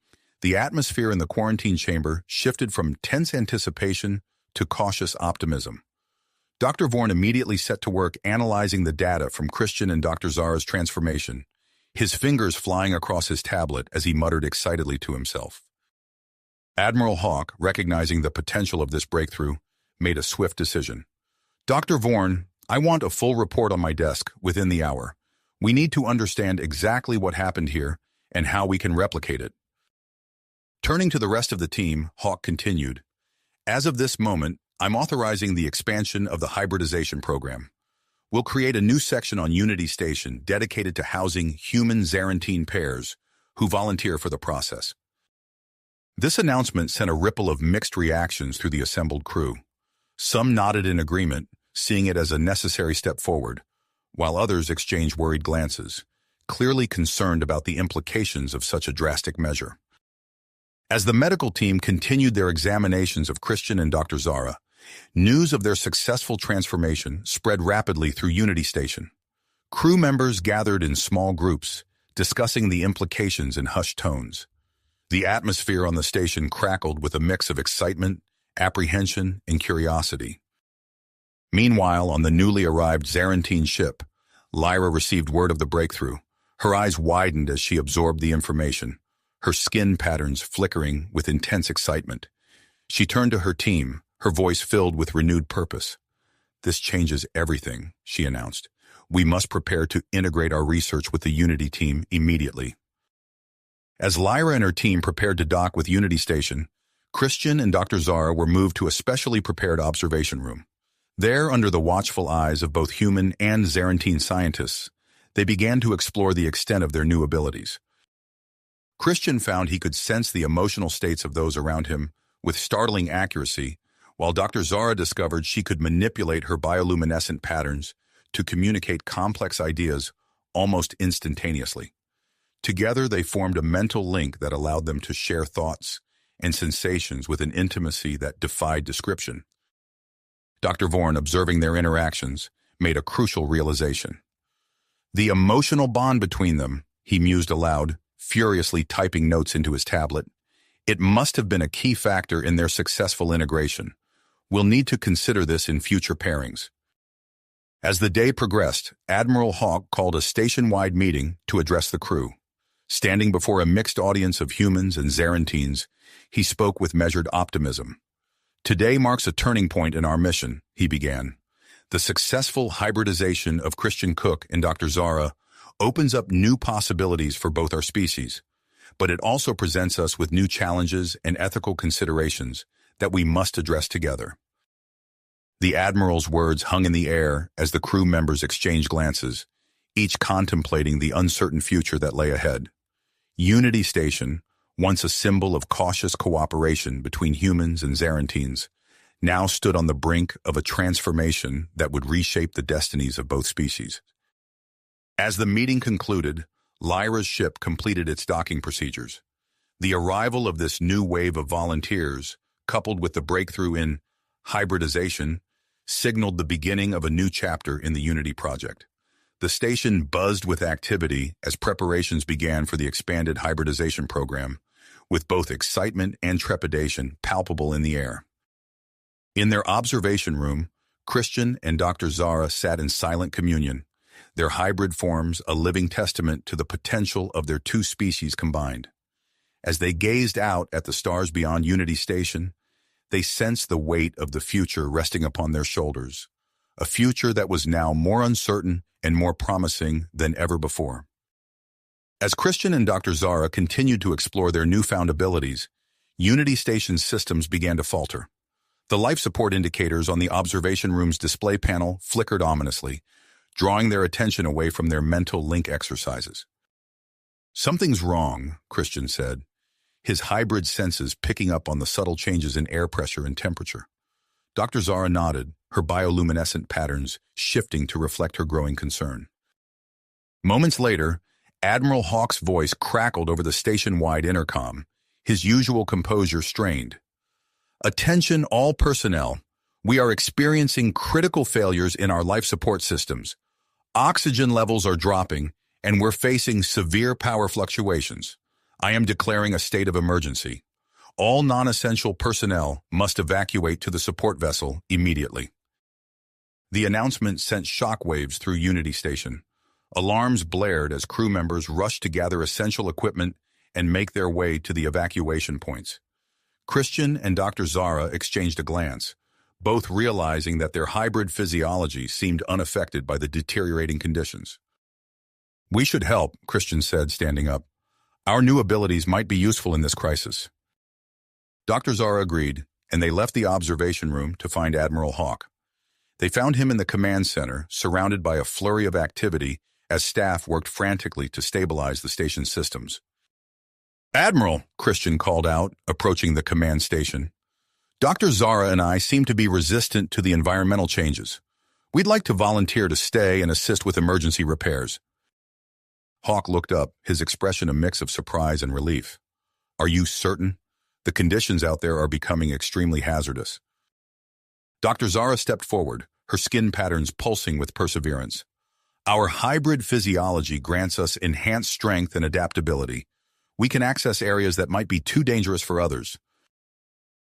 The atmosphere in the quarantine chamber shifted from tense anticipation to cautious optimism. Dr. Vorn immediately set to work analyzing the data from Christian and Dr. Zara's transformation, his fingers flying across his tablet as he muttered excitedly to himself. Admiral Hawk, recognizing the potential of this breakthrough, made a swift decision. Dr. Vorn, I want a full report on my desk within the hour. We need to understand exactly what happened here and how we can replicate it. Turning to the rest of the team, Hawk continued, as of this moment, I'm authorizing the expansion of the hybridization program. We'll create a new section on Unity Station dedicated to housing human-Zarantine pairs who volunteer for the process. This announcement sent a ripple of mixed reactions through the assembled crew. Some nodded in agreement, seeing it as a necessary step forward, while others exchanged worried glances, clearly concerned about the implications of such a drastic measure. As the medical team continued their examinations of Christian and Dr. Zara, news of their successful transformation spread rapidly through Unity Station. Crew members gathered in small groups, discussing the implications in hushed tones. The atmosphere on the station crackled with a mix of excitement, apprehension, and curiosity. Meanwhile, on the newly arrived Zarantine ship, Lyra received word of the breakthrough. Her eyes widened as she absorbed the information, her skin patterns flickering with intense excitement. She turned to her team, her voice filled with renewed purpose. This changes everything, she announced. We must prepare to integrate our research with the Unity team immediately. As Lyra and her team prepared to dock with Unity Station, Christian and Dr. Zara were moved to a specially prepared observation room. There, under the watchful eyes of both human and Zarantine scientists, they began to explore the extent of their new abilities. Christian found he could sense the emotional states of those around him with startling accuracy, while Dr. Zara discovered she could manipulate her bioluminescent patterns to communicate complex ideas almost instantaneously. Together, they formed a mental link that allowed them to share thoughts and sensations with an intimacy that defied description. Dr. Vorn, observing their interactions, made a crucial realization. The emotional bond between them, he mused aloud, furiously typing notes into his tablet. It must have been a key factor in their successful integration. We'll need to consider this in future pairings. As the day progressed, Admiral Hawk called a station-wide meeting to address the crew. Standing before a mixed audience of humans and Zarantines, he spoke with measured optimism. Today marks a turning point in our mission, he began. The successful hybridization of Christian Cook and Dr. Zara opens up new possibilities for both our species, but it also presents us with new challenges and ethical considerations that we must address together. The Admiral's words hung in the air as the crew members exchanged glances, each contemplating the uncertain future that lay ahead. Unity Station, once a symbol of cautious cooperation between humans and Zarantines, now stood on the brink of a transformation that would reshape the destinies of both species. As the meeting concluded, Lyra's ship completed its docking procedures. The arrival of this new wave of volunteers, coupled with the breakthrough in hybridization, signaled the beginning of a new chapter in the Unity project. The station buzzed with activity as preparations began for the expanded hybridization program, with both excitement and trepidation palpable in the air. In their observation room, Christian and Dr. Zara sat in silent communion, their hybrid forms a living testament to the potential of their two species combined. As they gazed out at the stars beyond Unity Station, they sensed the weight of the future resting upon their shoulders, a future that was now more uncertain and more promising than ever before. As Christian and Dr. Zara continued to explore their newfound abilities, Unity Station's systems began to falter. The life support indicators on the observation room's display panel flickered ominously, drawing their attention away from their mental link exercises. "Something's wrong," Christian said, his hybrid senses picking up on the subtle changes in air pressure and temperature. Dr. Zara nodded, her bioluminescent patterns shifting to reflect her growing concern. Moments later, Admiral Hawk's voice crackled over the station-wide intercom, his usual composure strained. "Attention all personnel. We are experiencing critical failures in our life support systems. Oxygen levels are dropping, and we're facing severe power fluctuations. I am declaring a state of emergency. All non-essential personnel must evacuate to the support vessel immediately. The announcement sent shockwaves through Unity Station. Alarms blared as crew members rushed to gather essential equipment and make their way to the evacuation points. Christian and Dr. Zara exchanged a glance, both realizing that their hybrid physiology seemed unaffected by the deteriorating conditions. "We should help," Christian said, standing up. "Our new abilities might be useful in this crisis." Dr. Zara agreed, and they left the observation room to find Admiral Hawk. They found him in the command center, surrounded by a flurry of activity as staff worked frantically to stabilize the station's systems. "Admiral," Christian called out, approaching the command station. "Dr. Zara and I seem to be resistant to the environmental changes. We'd like to volunteer to stay and assist with emergency repairs." Hawk looked up, his expression a mix of surprise and relief. "Are you certain? The conditions out there are becoming extremely hazardous." Dr. Zara stepped forward, her skin patterns pulsing with perseverance. "Our hybrid physiology grants us enhanced strength and adaptability. We can access areas that might be too dangerous for others."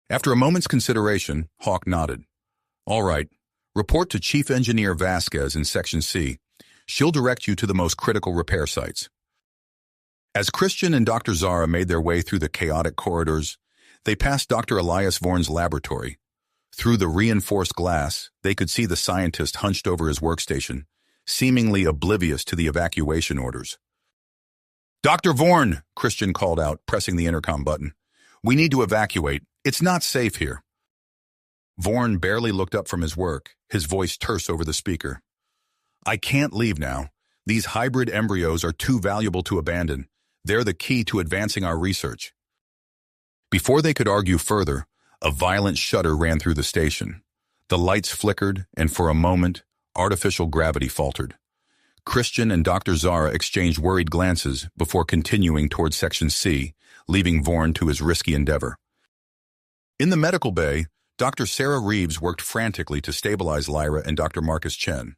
After a moment's consideration, Hawk nodded. "All right. Report to Chief Engineer Vasquez in Section C. She'll direct you to the most critical repair sites." As Christian and Dr. Zara made their way through the chaotic corridors, they passed Dr. Elias Vorn's laboratory. Through the reinforced glass, they could see the scientist hunched over his workstation, seemingly oblivious to the evacuation orders. "Dr. Vorn," Christian called out, pressing the intercom button. "We need to evacuate. It's not safe here." Vorn barely looked up from his work, his voice terse over the speaker. "I can't leave now. These hybrid embryos are too valuable to abandon. They're the key to advancing our research." Before they could argue further, a violent shudder ran through the station. The lights flickered, and for a moment, artificial gravity faltered. Christian and Dr. Zara exchanged worried glances before continuing toward Section C, leaving Vorn to his risky endeavor. In the medical bay, Dr. Sarah Reeves worked frantically to stabilize Lyra and Dr. Marcus Chen.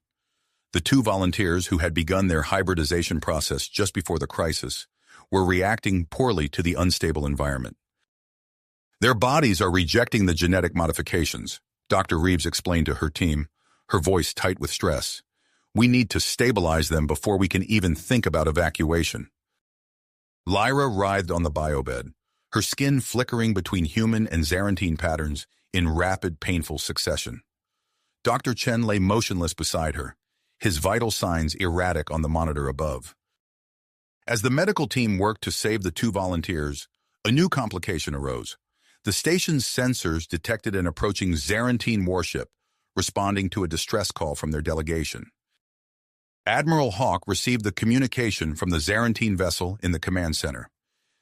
The two volunteers who had begun their hybridization process just before the crisis were reacting poorly to the unstable environment. "Their bodies are rejecting the genetic modifications," Dr. Reeves explained to her team, her voice tight with stress. "We need to stabilize them before we can even think about evacuation." Lyra writhed on the biobed, her skin flickering between human and Zarantine patterns in rapid, painful succession. Dr. Chen lay motionless beside her, his vital signs erratic on the monitor above. As the medical team worked to save the two volunteers, a new complication arose. The station's sensors detected an approaching Zarantine warship, responding to a distress call from their delegation. Admiral Hawk received the communication from the Zarantine vessel in the command center.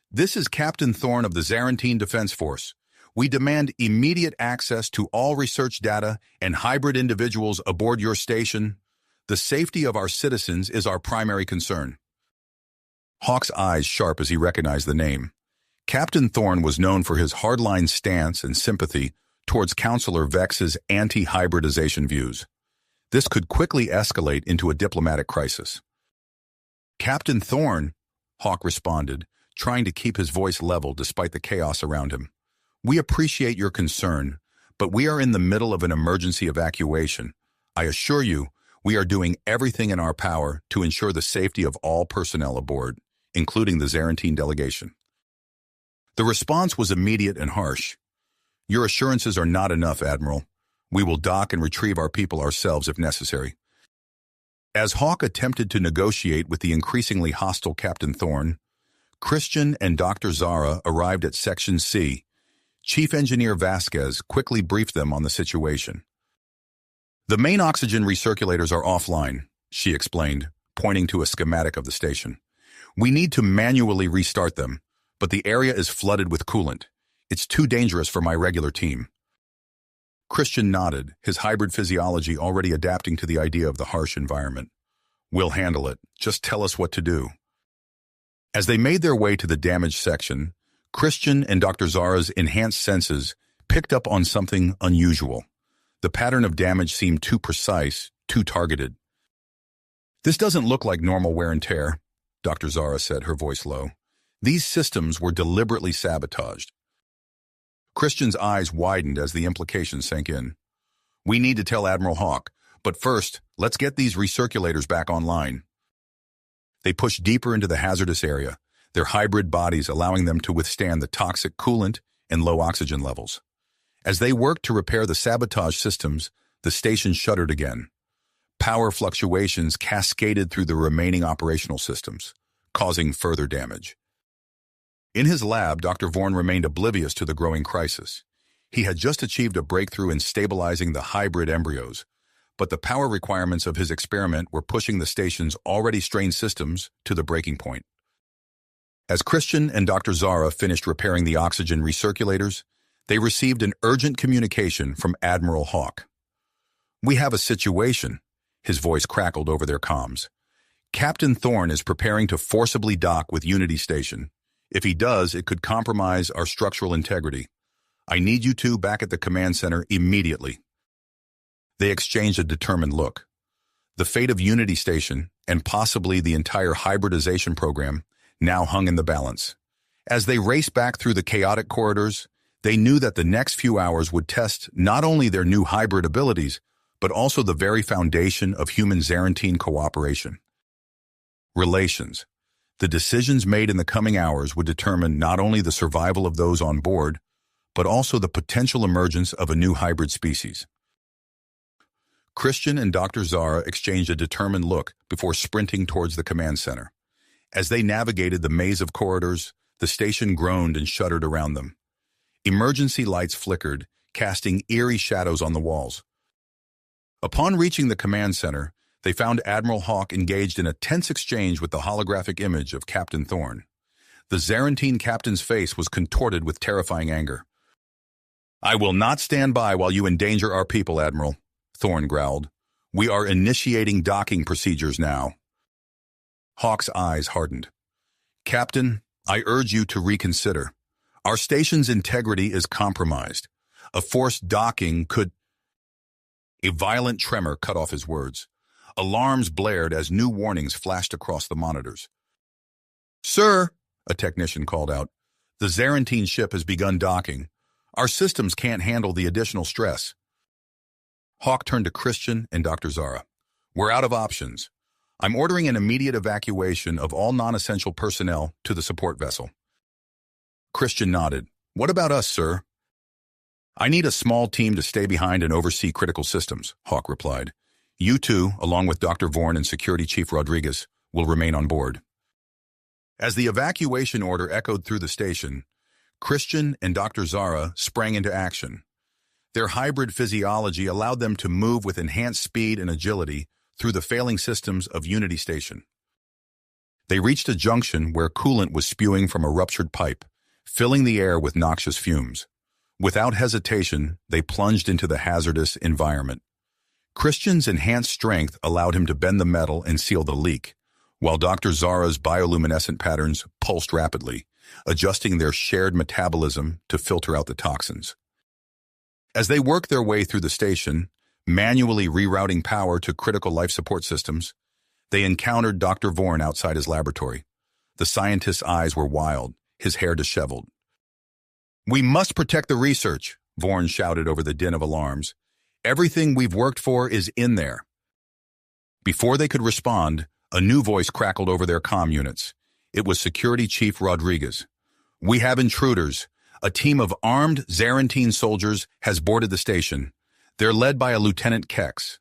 "This is Captain Thorne of the Zarantine Defense Force. We demand immediate access to all research data and hybrid individuals aboard your station. The safety of our citizens is our primary concern." Hawk's eyes sharp as he recognized the name. Captain Thorne was known for his hardline stance and sympathy towards Counselor Vex's anti-hybridization views. This could quickly escalate into a diplomatic crisis. "Captain Thorne," Hawk responded, trying to keep his voice level despite the chaos around him. "We appreciate your concern, but we are in the middle of an emergency evacuation. I assure you, we are doing everything in our power to ensure the safety of all personnel aboard, including the Zarantine delegation." The response was immediate and harsh. "Your assurances are not enough, Admiral. We will dock and retrieve our people ourselves if necessary." As Hawk attempted to negotiate with the increasingly hostile Captain Thorne, Christian and Dr. Zara arrived at Section C. Chief Engineer Vasquez quickly briefed them on the situation. "The main oxygen recirculators are offline," she explained, pointing to a schematic of the station. "We need to manually restart them, but the area is flooded with coolant. It's too dangerous for my regular team." Christian nodded, his hybrid physiology already adapting to the idea of the harsh environment. "We'll handle it. Just tell us what to do." As they made their way to the damaged section, Christian and Dr. Zara's enhanced senses picked up on something unusual. The pattern of damage seemed too precise, too targeted. "This doesn't look like normal wear and tear," Dr. Zara said, her voice low. These systems were deliberately sabotaged. Christian's eyes widened as the implications sank in. We need to tell Admiral Hawk, but first, let's get these recirculators back online. They pushed deeper into the hazardous area, their hybrid bodies allowing them to withstand the toxic coolant and low oxygen levels. As they worked to repair the sabotage systems, the station shuddered again. Power fluctuations cascaded through the remaining operational systems, causing further damage. In his lab, Dr. Vorn remained oblivious to the growing crisis. He had just achieved a breakthrough in stabilizing the hybrid embryos, but the power requirements of his experiment were pushing the station's already strained systems to the breaking point. As Christian and Dr. Zara finished repairing the oxygen recirculators, they received an urgent communication from Admiral Hawk. "We have a situation," his voice crackled over their comms. "Captain Thorne is preparing to forcibly dock with Unity Station. If he does, it could compromise our structural integrity. I need you two back at the command center immediately." They exchanged a determined look. The fate of Unity Station, and possibly the entire hybridization program, now hung in the balance. As they raced back through the chaotic corridors, they knew that the next few hours would test not only their new hybrid abilities, but also the very foundation of human-Zarantine cooperation. Relations. The decisions made in the coming hours would determine not only the survival of those on board, but also the potential emergence of a new hybrid species. Christian and Dr. Zara exchanged a determined look before sprinting towards the command center. As they navigated the maze of corridors, the station groaned and shuddered around them. Emergency lights flickered, casting eerie shadows on the walls. Upon reaching the command center, they found Admiral Hawk engaged in a tense exchange with the holographic image of Captain Thorne. The Zarantine captain's face was contorted with terrifying anger. "I will not stand by while you endanger our people, Admiral," Thorne growled. "We are initiating docking procedures now." Hawk's eyes hardened. "Captain, I urge you to reconsider. Our station's integrity is compromised. A forced docking could—" A violent tremor cut off his words. Alarms blared as new warnings flashed across the monitors. "Sir," a technician called out, "the Zarantine ship has begun docking. Our systems can't handle the additional stress." Hawk turned to Christian and Dr. Zara. "We're out of options. I'm ordering an immediate evacuation of all non-essential personnel to the support vessel." Christian nodded. "What about us, sir?" "I need a small team to stay behind and oversee critical systems," Hawk replied. "You two, along with Dr. Vorn and Security Chief Rodriguez, will remain on board." As the evacuation order echoed through the station, Christian and Dr. Zara sprang into action. Their hybrid physiology allowed them to move with enhanced speed and agility through the failing systems of Unity Station. They reached a junction where coolant was spewing from a ruptured pipe, filling the air with noxious fumes. Without hesitation, they plunged into the hazardous environment. Christian's enhanced strength allowed him to bend the metal and seal the leak, while Dr. Zara's bioluminescent patterns pulsed rapidly, adjusting their shared metabolism to filter out the toxins. As they worked their way through the station, manually rerouting power to critical life support systems, they encountered Dr. Vorn outside his laboratory. The scientist's eyes were wild, his hair disheveled. "We must protect the research," Vorn shouted over the din of alarms. "Everything we've worked for is in there." Before they could respond, a new voice crackled over their comm units. It was Security Chief Rodriguez. "We have intruders. A team of armed Zarantine soldiers has boarded the station. They're led by a Lieutenant Kex."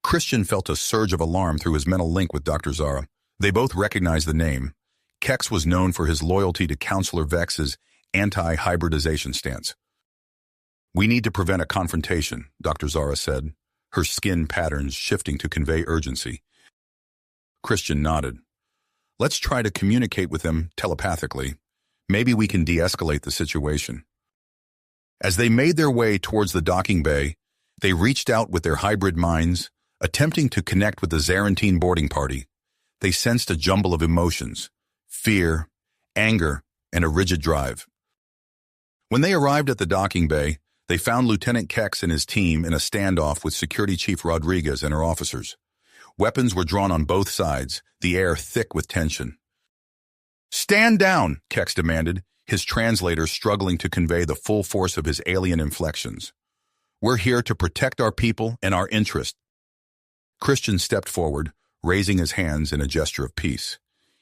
Christian felt a surge of alarm through his mental link with Dr. Zara. They both recognized the name. Kex was known for his loyalty to Counselor Vex's anti-hybridization stance. "We need to prevent a confrontation," Dr. Zara said, her skin patterns shifting to convey urgency. Christian nodded. "Let's try to communicate with them telepathically. Maybe we can de-escalate the situation." As they made their way towards the docking bay, they reached out with their hybrid minds, attempting to connect with the Zarantine boarding party. They sensed a jumble of emotions: fear, anger, and a rigid drive. When they arrived at the docking bay, they found Lieutenant Kex and his team in a standoff with Security Chief Rodriguez and her officers. Weapons were drawn on both sides, the air thick with tension. "Stand down," Kex demanded, his translator struggling to convey the full force of his alien inflections. "We're here to protect our people and our interests." Christian stepped forward, raising his hands in a gesture of peace.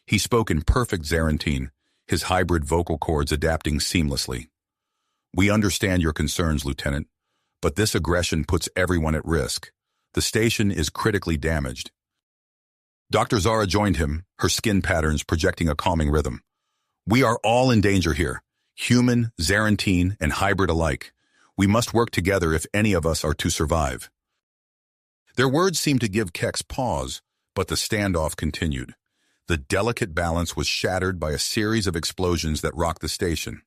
He spoke in perfect Zarantine, his hybrid vocal cords adapting seamlessly. "We understand your concerns, Lieutenant, but this aggression puts everyone at risk. The station is critically damaged." Dr. Zara joined him, her skin patterns projecting a calming rhythm. "We are all in danger here, human, Zarantine, and hybrid alike. We must work together if any of us are to survive." Their words seemed to give Kex pause, but the standoff continued. The delicate balance was shattered by a series of explosions that rocked the station.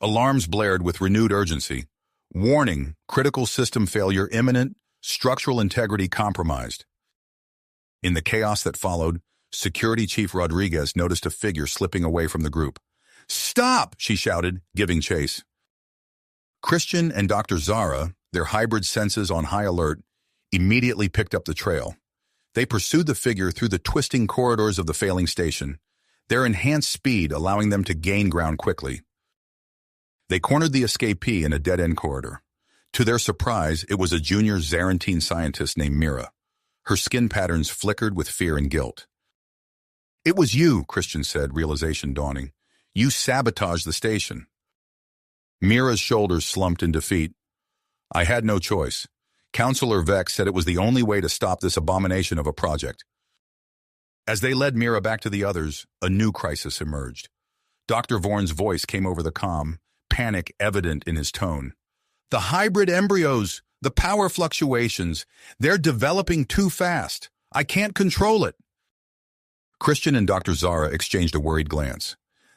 Alarms blared with renewed urgency. "Warning, critical system failure imminent, structural integrity compromised." In the chaos that followed, Security Chief Rodriguez noticed a figure slipping away from the group. "Stop!" she shouted, giving chase. Christian and Dr. Zara, their hybrid senses on high alert, immediately picked up the trail. They pursued the figure through the twisting corridors of the failing station, their enhanced speed allowing them to gain ground quickly. They cornered the escapee in a dead-end corridor. To their surprise, it was a junior Zarantine scientist named Mira. Her skin patterns flickered with fear and guilt. "It was you," Christian said, realization dawning. "You sabotaged the station." Mira's shoulders slumped in defeat. "I had no choice. Counselor Vex said it was the only way to stop this abomination of a project." As they led Mira back to the others, a new crisis emerged. Dr. Vorn's voice came over the comm, panic evident in his tone. "The hybrid embryos, the power fluctuations, they're developing too fast. I can't control it." Christian and Dr. Zara exchanged a worried glance.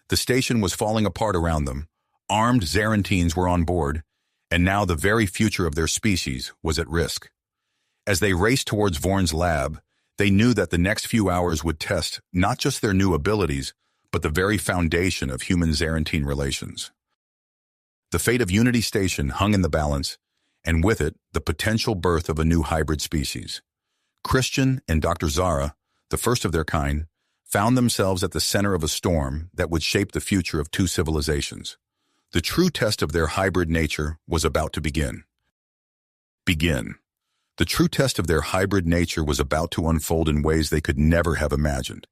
The station was falling apart around them. Armed Zarantines were on board, and now the very future of their species was at risk. As they raced towards Vorn's lab, they knew that the next few hours would test not just their new abilities, but the very foundation of human-Zarantine relations. The fate of Unity Station hung in the balance, and with it, the potential birth of a new hybrid species. Christian and Dr. Zara, the first of their kind, found themselves at the center of a storm that would shape the future of two civilizations. The true test of their hybrid nature was about to begin. The true test of their hybrid nature was about to unfold in ways they could never have imagined.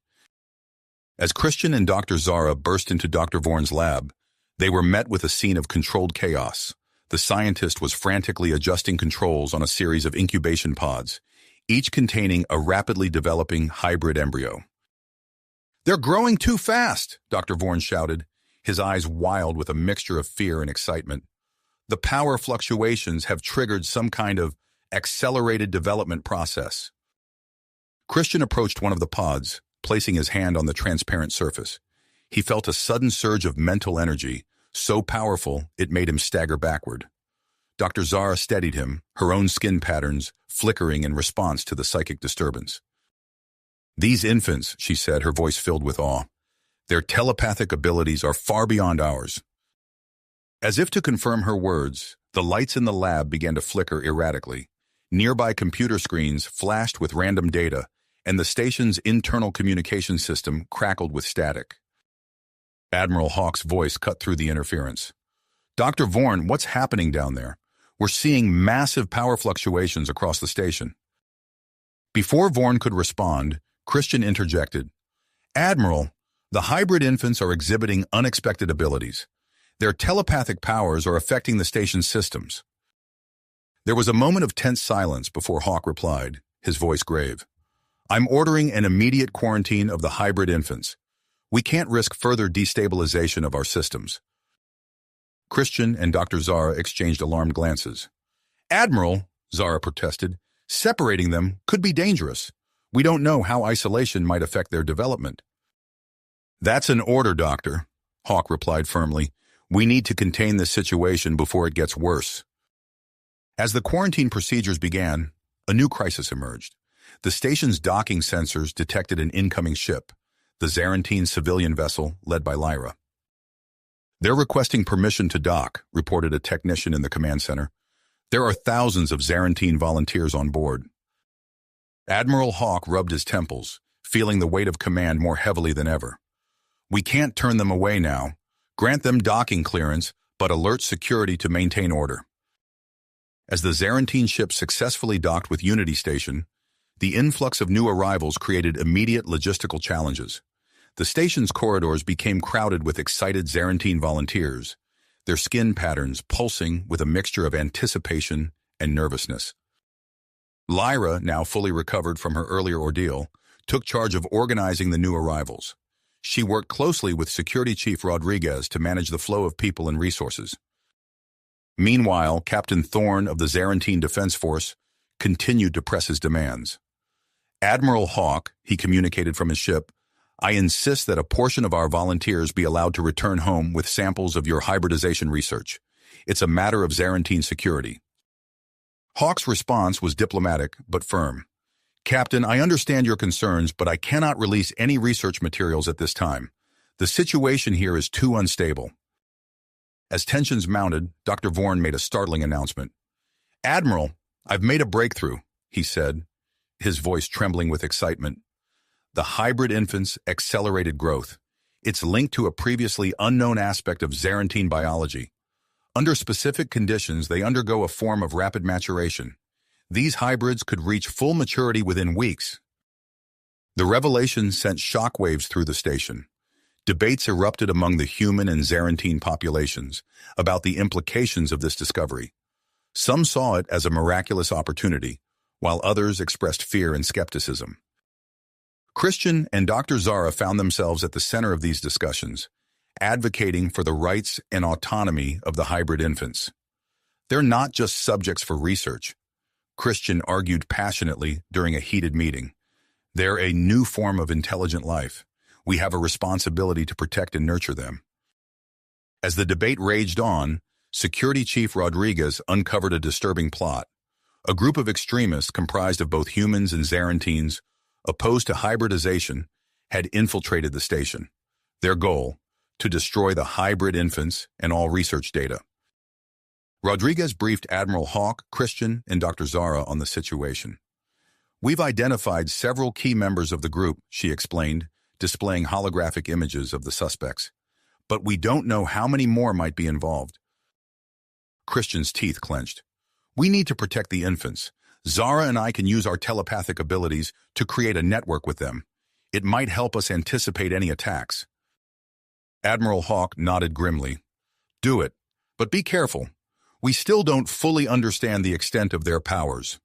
As Christian and Dr. Zara burst into Dr. Vorn's lab, they were met with a scene of controlled chaos. The scientist was frantically adjusting controls on a series of incubation pods, each containing a rapidly developing hybrid embryo. "They're growing too fast," Dr. Vorn shouted, his eyes wild with a mixture of fear and excitement. "The power fluctuations have triggered some kind of accelerated development process." Christian approached one of the pods, placing his hand on the transparent surface. He felt a sudden surge of mental energy, so powerful it made him stagger backward. Dr. Zara steadied him, her own skin patterns flickering in response to the psychic disturbance. "These infants," she said, her voice filled with awe, "their telepathic abilities are far beyond ours." As if to confirm her words, the lights in the lab began to flicker erratically. Nearby computer screens flashed with random data, and the station's internal communication system crackled with static. Admiral Hawk's voice cut through the interference. "Dr. Vorn, what's happening down there? We're seeing massive power fluctuations across the station." Before Vorn could respond, Christian interjected. "Admiral, the hybrid infants are exhibiting unexpected abilities. Their telepathic powers are affecting the station's systems." There was a moment of tense silence before Hawk replied, his voice grave. "I'm ordering an immediate quarantine of the hybrid infants. We can't risk further destabilization of our systems." Christian and Dr. Zara exchanged alarmed glances. "Admiral," Zara protested, "separating them could be dangerous. We don't know how isolation might affect their development." "That's an order, Doctor," Hawk replied firmly. "We need to contain this situation before it gets worse." As the quarantine procedures began, a new crisis emerged. The station's docking sensors detected an incoming ship, the Zarantine civilian vessel led by Lyra. "They're requesting permission to dock," reported a technician in the command center. "There are thousands of Zarantine volunteers on board." Admiral Hawk rubbed his temples, feeling the weight of command more heavily than ever. We can't turn them away now. Grant them docking clearance, but alert security to maintain order. As the Zarantine ship successfully docked with Unity Station, the influx of new arrivals created immediate logistical challenges. The station's corridors became crowded with excited Zarantine volunteers, their skin patterns pulsing with a mixture of anticipation and nervousness. Lyra, now fully recovered from her earlier ordeal, took charge of organizing the new arrivals. She worked closely with Security Chief Rodriguez to manage the flow of people and resources. Meanwhile, Captain Thorne of the Zarantine Defense Force continued to press his demands. Admiral Hawk, he communicated from his ship, I insist that a portion of our volunteers be allowed to return home with samples of your hybridization research. It's a matter of Zarantine security. Hawk's response was diplomatic but firm. Captain, I understand your concerns, but I cannot release any research materials at this time. The situation here is too unstable. As tensions mounted, Dr. Vorn made a startling announcement. Admiral, I've made a breakthrough, he said, his voice trembling with excitement. The hybrid infant's accelerated growth. It's linked to a previously unknown aspect of Zarantine biology. Under specific conditions, they undergo a form of rapid maturation. These hybrids could reach full maturity within weeks. The revelation sent shockwaves through the station. Debates erupted among the human and Zarantine populations about the implications of this discovery. Some saw it as a miraculous opportunity, while others expressed fear and skepticism. Christian and Dr. Zara found themselves at the center of these discussions, advocating for the rights and autonomy of the hybrid infants. They're not just subjects for research, Christian argued passionately during a heated meeting. They're a new form of intelligent life. We have a responsibility to protect and nurture them. As the debate raged on, Security Chief Rodriguez uncovered a disturbing plot. A group of extremists comprised of both humans and Zarantines, opposed to hybridization, had infiltrated the station. Their goal, to destroy the hybrid infants and all research data. Rodriguez briefed Admiral Hawk, Christian, and Dr. Zara on the situation. We've identified several key members of the group, she explained, displaying holographic images of the suspects. But we don't know how many more might be involved. Christian's teeth clenched. We need to protect the infants. Zara and I can use our telepathic abilities to create a network with them. It might help us anticipate any attacks. Admiral Hawk nodded grimly. Do it, but be careful. We still don't fully understand the extent of their powers.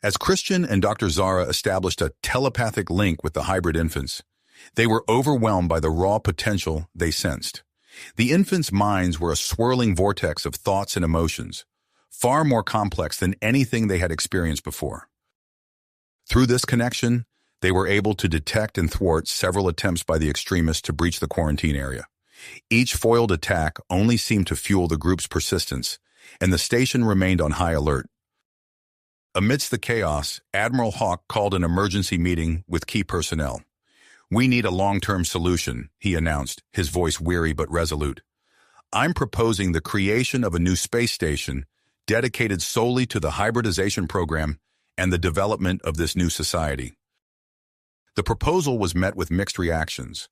As Christian and Dr. Zara established a telepathic link with the hybrid infants, they were overwhelmed by the raw potential they sensed. The infants' minds were a swirling vortex of thoughts and emotions, far more complex than anything they had experienced before. Through this connection, they were able to detect and thwart several attempts by the extremists to breach the quarantine area. Each foiled attack only seemed to fuel the group's persistence, and the station remained on high alert. Amidst the chaos, Admiral Hawk called an emergency meeting with key personnel. We need a long-term solution, he announced, his voice weary but resolute. I'm proposing the creation of a new space station dedicated solely to the hybridization program and the development of this new society. The proposal was met with mixed reactions.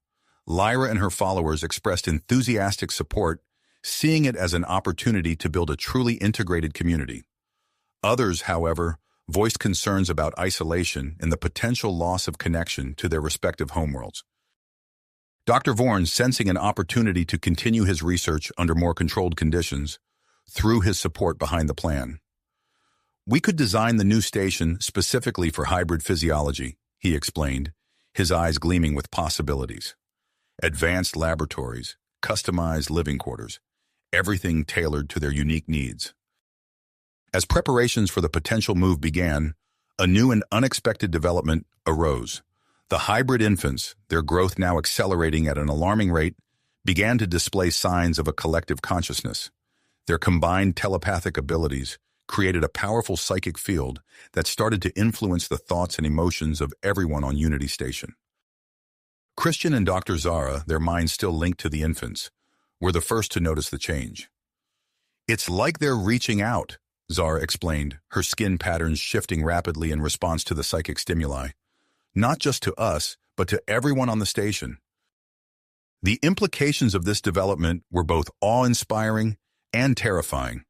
Lyra and her followers expressed enthusiastic support, seeing it as an opportunity to build a truly integrated community. Others, however, voiced concerns about isolation and the potential loss of connection to their respective homeworlds. Dr. Vorn, sensing an opportunity to continue his research under more controlled conditions, threw his support behind the plan. We could design the new station specifically for hybrid physiology, he explained, his eyes gleaming with possibilities. Advanced laboratories, customized living quarters, everything tailored to their unique needs. As preparations for the potential move began, a new and unexpected development arose. The hybrid infants, their growth now accelerating at an alarming rate, began to display signs of a collective consciousness. Their combined telepathic abilities created a powerful psychic field that started to influence the thoughts and emotions of everyone on Unity Station. Christian and Dr. Zara, their minds still linked to the infants, were the first to notice the change. It's like they're reaching out, Zara explained, her skin patterns shifting rapidly in response to the psychic stimuli. Not just to us, but to everyone on the station. The implications of this development were both awe-inspiring and terrifying.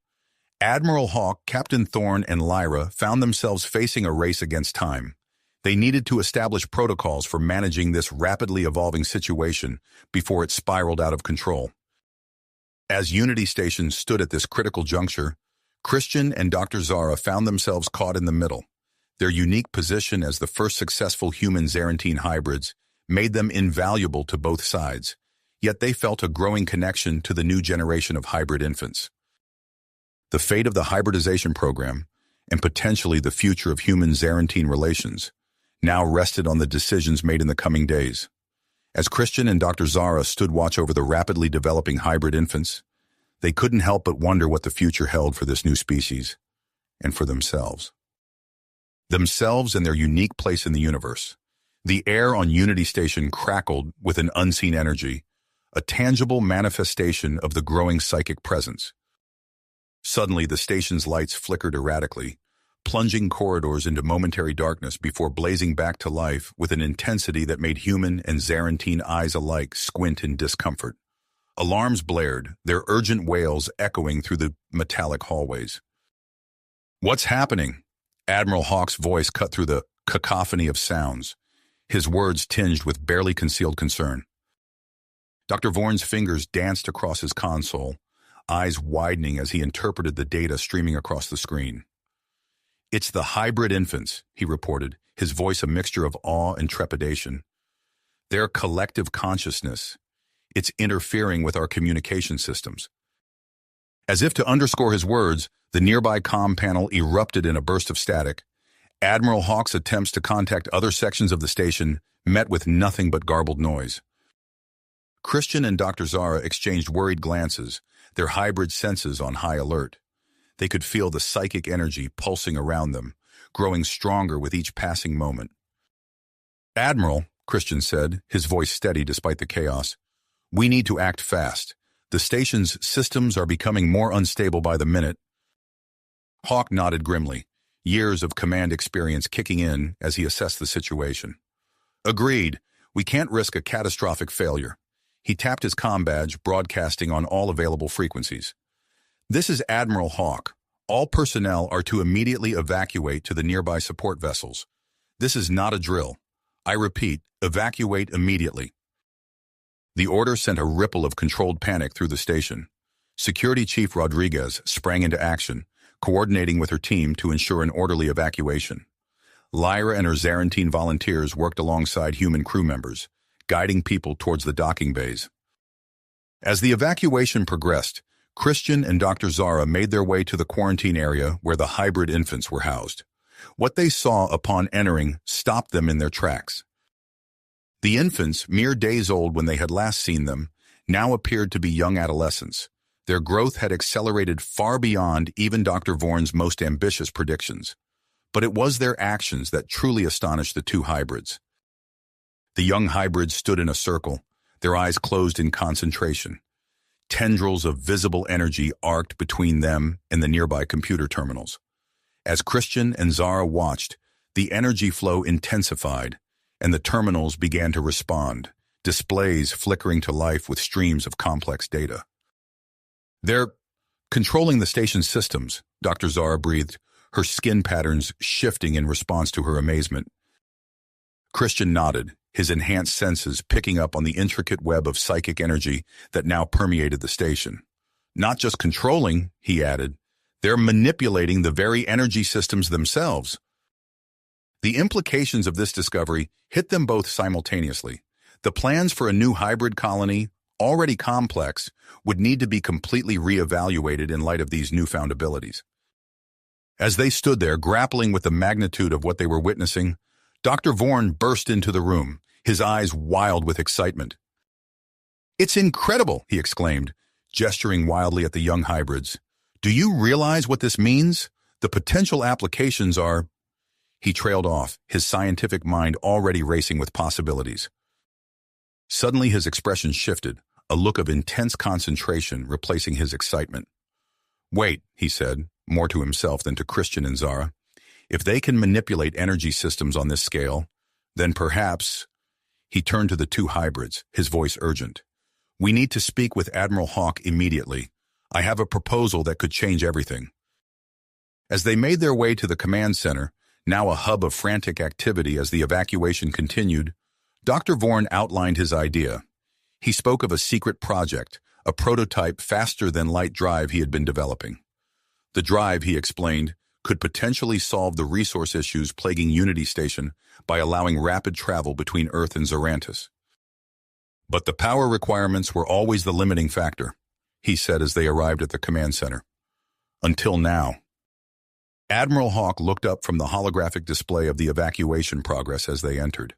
Admiral Hawk, Captain Thorne, and Lyra found themselves facing a race against time. They needed to establish protocols for managing this rapidly evolving situation before it spiraled out of control. As Unity Station stood at this critical juncture, Christian and Dr. Zara found themselves caught in the middle. Their unique position as the first successful human Zarantine hybrids made them invaluable to both sides, yet they felt a growing connection to the new generation of hybrid infants. The fate of the hybridization program, and potentially the future of human-Zarantine relations, now rested on the decisions made in the coming days. As Christian and Dr. Zara stood watch over the rapidly developing hybrid infants, they couldn't help but wonder what the future held for this new species, and for themselves. Themselves and their unique place in the universe. The air on Unity Station crackled with an unseen energy, a tangible manifestation of the growing psychic presence. Suddenly, the station's lights flickered erratically, plunging corridors into momentary darkness before blazing back to life with an intensity that made human and Zarantine eyes alike squint in discomfort. Alarms blared, their urgent wails echoing through the metallic hallways. "What's happening?" Admiral Hawk's voice cut through the cacophony of sounds, his words tinged with barely concealed concern. Dr. Vorn's fingers danced across his console, eyes widening as he interpreted the data streaming across the screen. "It's the hybrid infants," he reported, his voice a mixture of awe and trepidation. "Their collective consciousness. It's interfering with our communication systems." As if to underscore his words, the nearby comm panel erupted in a burst of static. Admiral Hawk's attempts to contact other sections of the station met with nothing but garbled noise. Christian and Dr. Zara exchanged worried glances, their hybrid senses on high alert. They could feel the psychic energy pulsing around them, growing stronger with each passing moment. "Admiral," Christian said, his voice steady despite the chaos, "we need to act fast. The station's systems are becoming more unstable by the minute." Hawk nodded grimly, years of command experience kicking in as he assessed the situation. "Agreed. We can't risk a catastrophic failure." He tapped his comm badge, broadcasting on all available frequencies. "This is Admiral Hawk. All personnel are to immediately evacuate to the nearby support vessels. This is not a drill. I repeat, evacuate immediately." The order sent a ripple of controlled panic through the station. Security Chief Rodriguez sprang into action, coordinating with her team to ensure an orderly evacuation. Lyra and her Zarantine volunteers worked alongside human crew members, guiding people towards the docking bays. As the evacuation progressed, Christian and Dr. Zara made their way to the quarantine area where the hybrid infants were housed. What they saw upon entering stopped them in their tracks. The infants, mere days old when they had last seen them, now appeared to be young adolescents. Their growth had accelerated far beyond even Dr. Vorn's most ambitious predictions. But it was their actions that truly astonished the two hybrids. The young hybrids stood in a circle, their eyes closed in concentration. Tendrils of visible energy arced between them and the nearby computer terminals. As Christian and Zara watched, the energy flow intensified, and the terminals began to respond, displays flickering to life with streams of complex data. "They're controlling the station's systems," Dr. Zara breathed, her skin patterns shifting in response to her amazement. Christian nodded, his enhanced senses picking up on the intricate web of psychic energy that now permeated the station. "Not just controlling," he added, "they're manipulating the very energy systems themselves." The implications of this discovery hit them both simultaneously. The plans for a new hybrid colony, already complex, would need to be completely reevaluated in light of these newfound abilities. As they stood there grappling with the magnitude of what they were witnessing, Dr. Vorn burst into the room, his eyes wild with excitement. "It's incredible," he exclaimed, gesturing wildly at the young hybrids. "Do you realize what this means? The potential applications are—" He trailed off, his scientific mind already racing with possibilities. Suddenly his expression shifted, a look of intense concentration replacing his excitement. "Wait," he said, more to himself than to Christian and Zara. "If they can manipulate energy systems on this scale, then perhaps—" He turned to the two hybrids, his voice urgent. We need to speak with Admiral Hawk immediately. I have a proposal that could change everything. As they made their way to the command center, now a hub of frantic activity as the evacuation continued, Dr. Vorn outlined his idea. He spoke of a secret project, a prototype faster-than-light drive he had been developing. The drive, he explained, could potentially solve the resource issues plaguing Unity Station by allowing rapid travel between Earth and Zerantis. But the power requirements were always the limiting factor, he said as they arrived at the command center. Until now. Admiral Hawk looked up from the holographic display of the evacuation progress as they entered.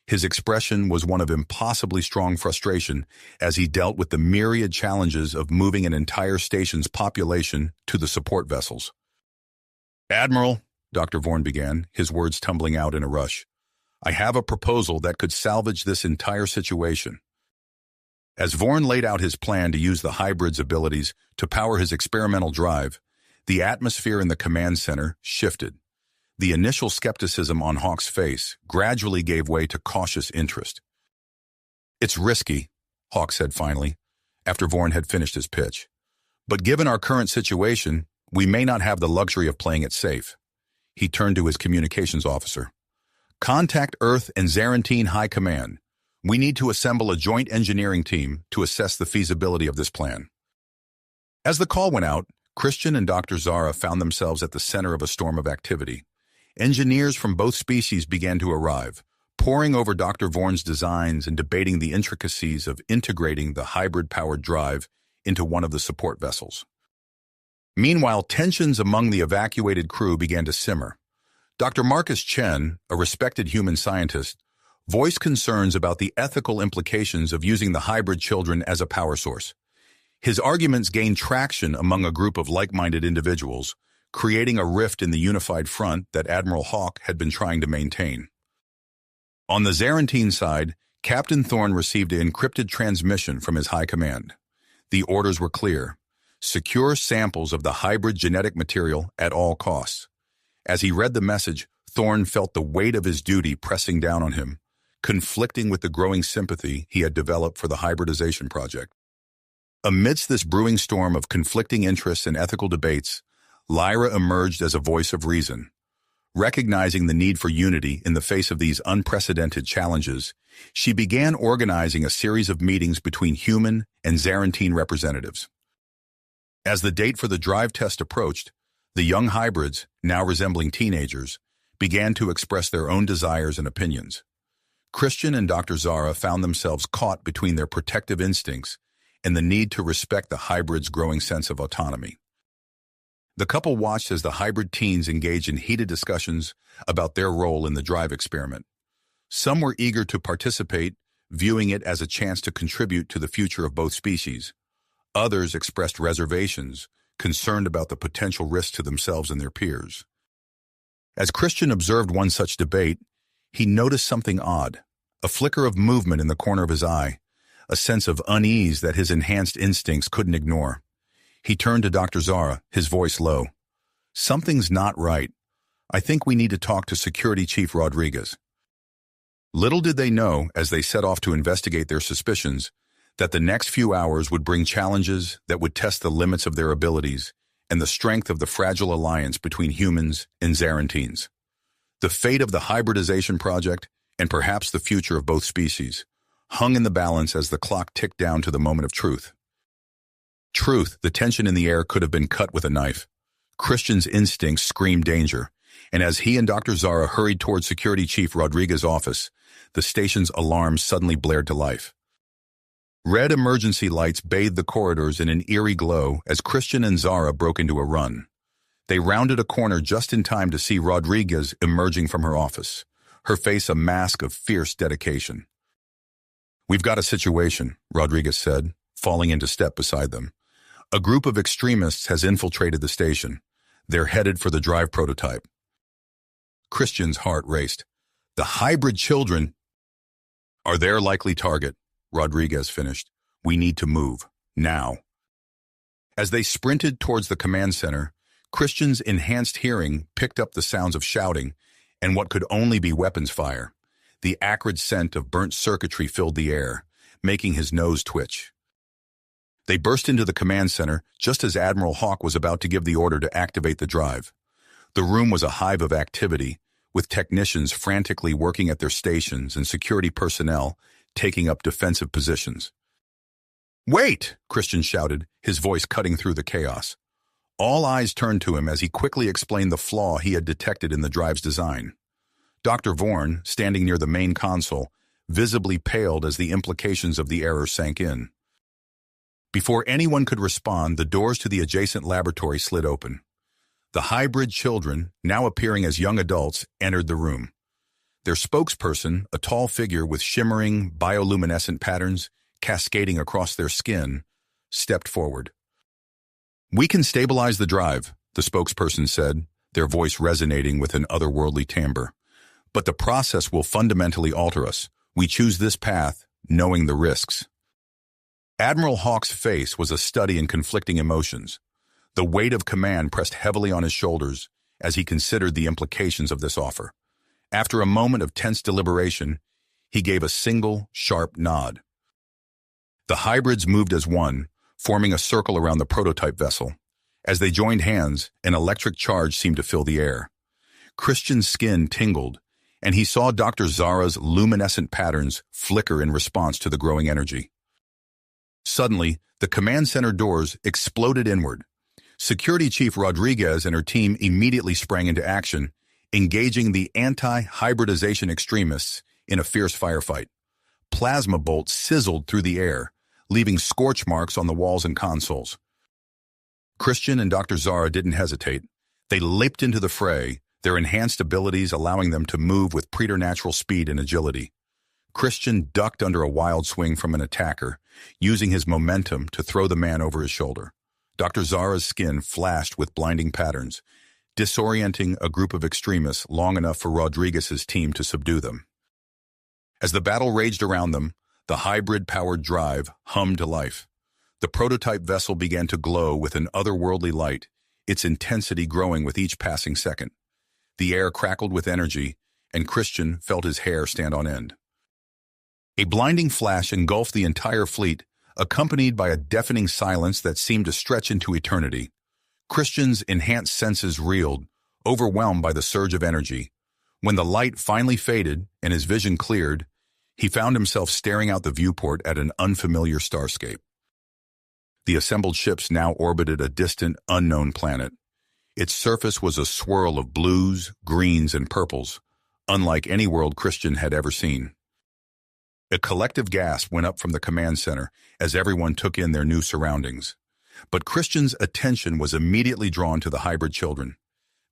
His expression was one of impossibly strong frustration as he dealt with the myriad challenges of moving an entire station's population to the support vessels. Admiral, Dr. Vorn began, his words tumbling out in a rush, I have a proposal that could salvage this entire situation. As Vorn laid out his plan to use the hybrid's abilities to power his experimental drive, the atmosphere in the command center shifted. The initial skepticism on Hawk's face gradually gave way to cautious interest. It's risky, Hawk said finally, after Vorn had finished his pitch. But given our current situation, we may not have the luxury of playing it safe. He turned to his communications officer. Contact Earth and Zarantine High Command. We need to assemble a joint engineering team to assess the feasibility of this plan. As the call went out, Christian and Dr. Zara found themselves at the center of a storm of activity. Engineers from both species began to arrive, poring over Dr. Vorn's designs and debating the intricacies of integrating the hybrid-powered drive into one of the support vessels. Meanwhile, tensions among the evacuated crew began to simmer. Dr. Marcus Chen, a respected human scientist, voiced concerns about the ethical implications of using the hybrid children as a power source. His arguments gained traction among a group of like-minded individuals, creating a rift in the unified front that Admiral Hawk had been trying to maintain. On the Zarantine side, Captain Thorne received an encrypted transmission from his high command. The orders were clear. Secure samples of the hybrid genetic material at all costs. As he read the message, Thorne felt the weight of his duty pressing down on him, conflicting with the growing sympathy he had developed for the hybridization project. Amidst this brewing storm of conflicting interests and ethical debates, Lyra emerged as a voice of reason. Recognizing the need for unity in the face of these unprecedented challenges, she began organizing a series of meetings between human and Zarantine representatives. As the date for the drive test approached, the young hybrids, now resembling teenagers, began to express their own desires and opinions. Christian and Dr. Zara found themselves caught between their protective instincts and the need to respect the hybrid's growing sense of autonomy. The couple watched as the hybrid teens engaged in heated discussions about their role in the drive experiment. Some were eager to participate, viewing it as a chance to contribute to the future of both species. Others expressed reservations, concerned about the potential risk to themselves and their peers. As Christian observed one such debate, he noticed something odd, a flicker of movement in the corner of his eye, a sense of unease that his enhanced instincts couldn't ignore. He turned to Dr. Zara, his voice low. Something's not right. I think we need to talk to Security Chief Rodriguez. Little did they know, as they set off to investigate their suspicions, that the next few hours would bring challenges that would test the limits of their abilities and the strength of the fragile alliance between humans and Zarantines. The fate of the hybridization project, and perhaps the future of both species, hung in the balance as the clock ticked down to the moment of truth. The tension in the air could have been cut with a knife. Christian's instincts screamed danger, and as he and Dr. Zara hurried toward Security Chief Rodriguez's office, the station's alarms suddenly blared to life. Red emergency lights bathed the corridors in an eerie glow as Christian and Zara broke into a run. They rounded a corner just in time to see Rodriguez emerging from her office, her face a mask of fierce dedication. "We've got a situation," Rodriguez said, falling into step beside them. "A group of extremists has infiltrated the station. They're headed for the drive prototype." Christian's heart raced. "The hybrid children are their likely target," Rodriguez finished. "We need to move. Now." As they sprinted towards the command center, Christian's enhanced hearing picked up the sounds of shouting and what could only be weapons fire. The acrid scent of burnt circuitry filled the air, making his nose twitch. They burst into the command center just as Admiral Hawk was about to give the order to activate the drive. The room was a hive of activity, with technicians frantically working at their stations and security personnel taking up defensive positions. "Wait!" Christian shouted, his voice cutting through the chaos. All eyes turned to him as he quickly explained the flaw he had detected in the drive's design. Dr. Vorn, standing near the main console, visibly paled as the implications of the error sank in. Before anyone could respond, the doors to the adjacent laboratory slid open. The hybrid children, now appearing as young adults, entered the room. Their spokesperson, a tall figure with shimmering, bioluminescent patterns cascading across their skin, stepped forward. "We can stabilize the drive," the spokesperson said, their voice resonating with an otherworldly timbre. "But the process will fundamentally alter us. We choose this path, knowing the risks." Admiral Hawk's face was a study in conflicting emotions. The weight of command pressed heavily on his shoulders as he considered the implications of this offer. After a moment of tense deliberation, he gave a single, sharp nod. The hybrids moved as one, forming a circle around the prototype vessel. As they joined hands, an electric charge seemed to fill the air. Christian's skin tingled, and he saw Dr. Zara's luminescent patterns flicker in response to the growing energy. Suddenly, the command center doors exploded inward. Security Chief Rodriguez and her team immediately sprang into action, engaging the anti-hybridization extremists in a fierce firefight. Plasma bolts sizzled through the air, leaving scorch marks on the walls and consoles. Christian and Dr. Zara didn't hesitate. They leaped into the fray, their enhanced abilities allowing them to move with preternatural speed and agility. Christian ducked under a wild swing from an attacker, using his momentum to throw the man over his shoulder. Dr. Zara's skin flashed with blinding patterns, disorienting a group of extremists long enough for Rodriguez's team to subdue them. As the battle raged around them, the hybrid-powered drive hummed to life. The prototype vessel began to glow with an otherworldly light, its intensity growing with each passing second. The air crackled with energy, and Christian felt his hair stand on end. A blinding flash engulfed the entire fleet, accompanied by a deafening silence that seemed to stretch into eternity. Christian's enhanced senses reeled, overwhelmed by the surge of energy. When the light finally faded and his vision cleared, he found himself staring out the viewport at an unfamiliar starscape. The assembled ships now orbited a distant, unknown planet. Its surface was a swirl of blues, greens, and purples, unlike any world Christian had ever seen. A collective gasp went up from the command center as everyone took in their new surroundings. But Christian's attention was immediately drawn to the hybrid children.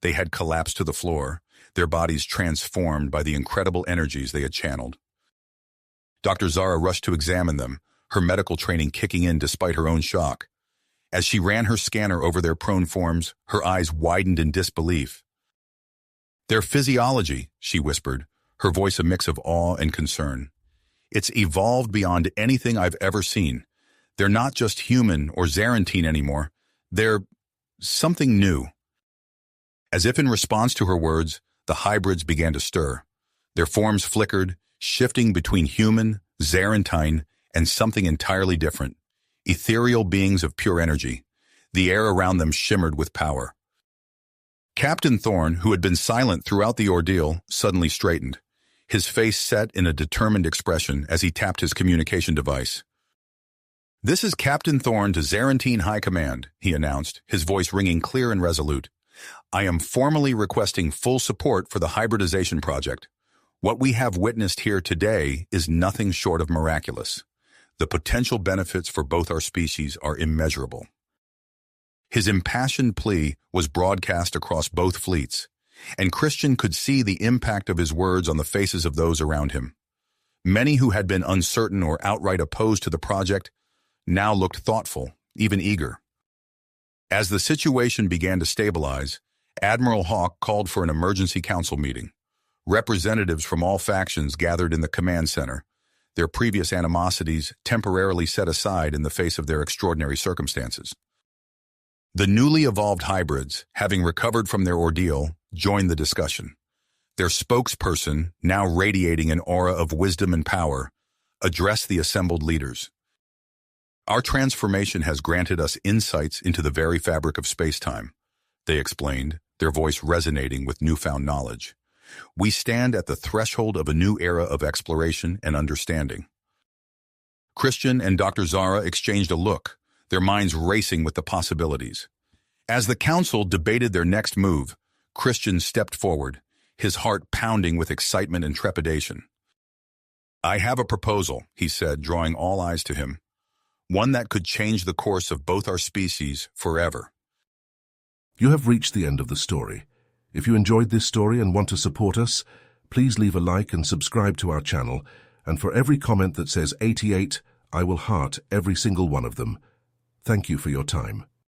They had collapsed to the floor, their bodies transformed by the incredible energies they had channeled. Dr. Zara rushed to examine them, her medical training kicking in despite her own shock. As she ran her scanner over their prone forms, her eyes widened in disbelief. "Their physiology," she whispered, her voice a mix of awe and concern. "It's evolved beyond anything I've ever seen. They're not just human or Zarantine anymore. They're something new." As if in response to her words, the hybrids began to stir. Their forms flickered, shifting between human, Zarantine, and something entirely different. Ethereal beings of pure energy. The air around them shimmered with power. Captain Thorne, who had been silent throughout the ordeal, suddenly straightened. His face set in a determined expression as he tapped his communication device. "This is Captain Thorne to Zarantine High Command," he announced, his voice ringing clear and resolute. "I am formally requesting full support for the hybridization project. What we have witnessed here today is nothing short of miraculous. The potential benefits for both our species are immeasurable." His impassioned plea was broadcast across both fleets, and Christian could see the impact of his words on the faces of those around him. Many who had been uncertain or outright opposed to the project now looked thoughtful, even eager. As the situation began to stabilize, Admiral Hawk called for an emergency council meeting. Representatives from all factions gathered in the command center, their previous animosities temporarily set aside in the face of their extraordinary circumstances. The newly evolved hybrids, having recovered from their ordeal, joined the discussion. Their spokesperson, now radiating an aura of wisdom and power, addressed the assembled leaders. Our transformation has granted us insights into the very fabric of space-time, they explained, their voice resonating with newfound knowledge. We stand at the threshold of a new era of exploration and understanding. Christian and Dr. Zara exchanged a look, their minds racing with the possibilities. As the council debated their next move, Christian stepped forward, his heart pounding with excitement and trepidation. "I have a proposal," he said, drawing all eyes to him. "One that could change the course of both our species forever." You have reached the end of the story. If you enjoyed this story and want to support us, please leave a like and subscribe to our channel, and for every comment that says 88, I will heart every single one of them. Thank you for your time.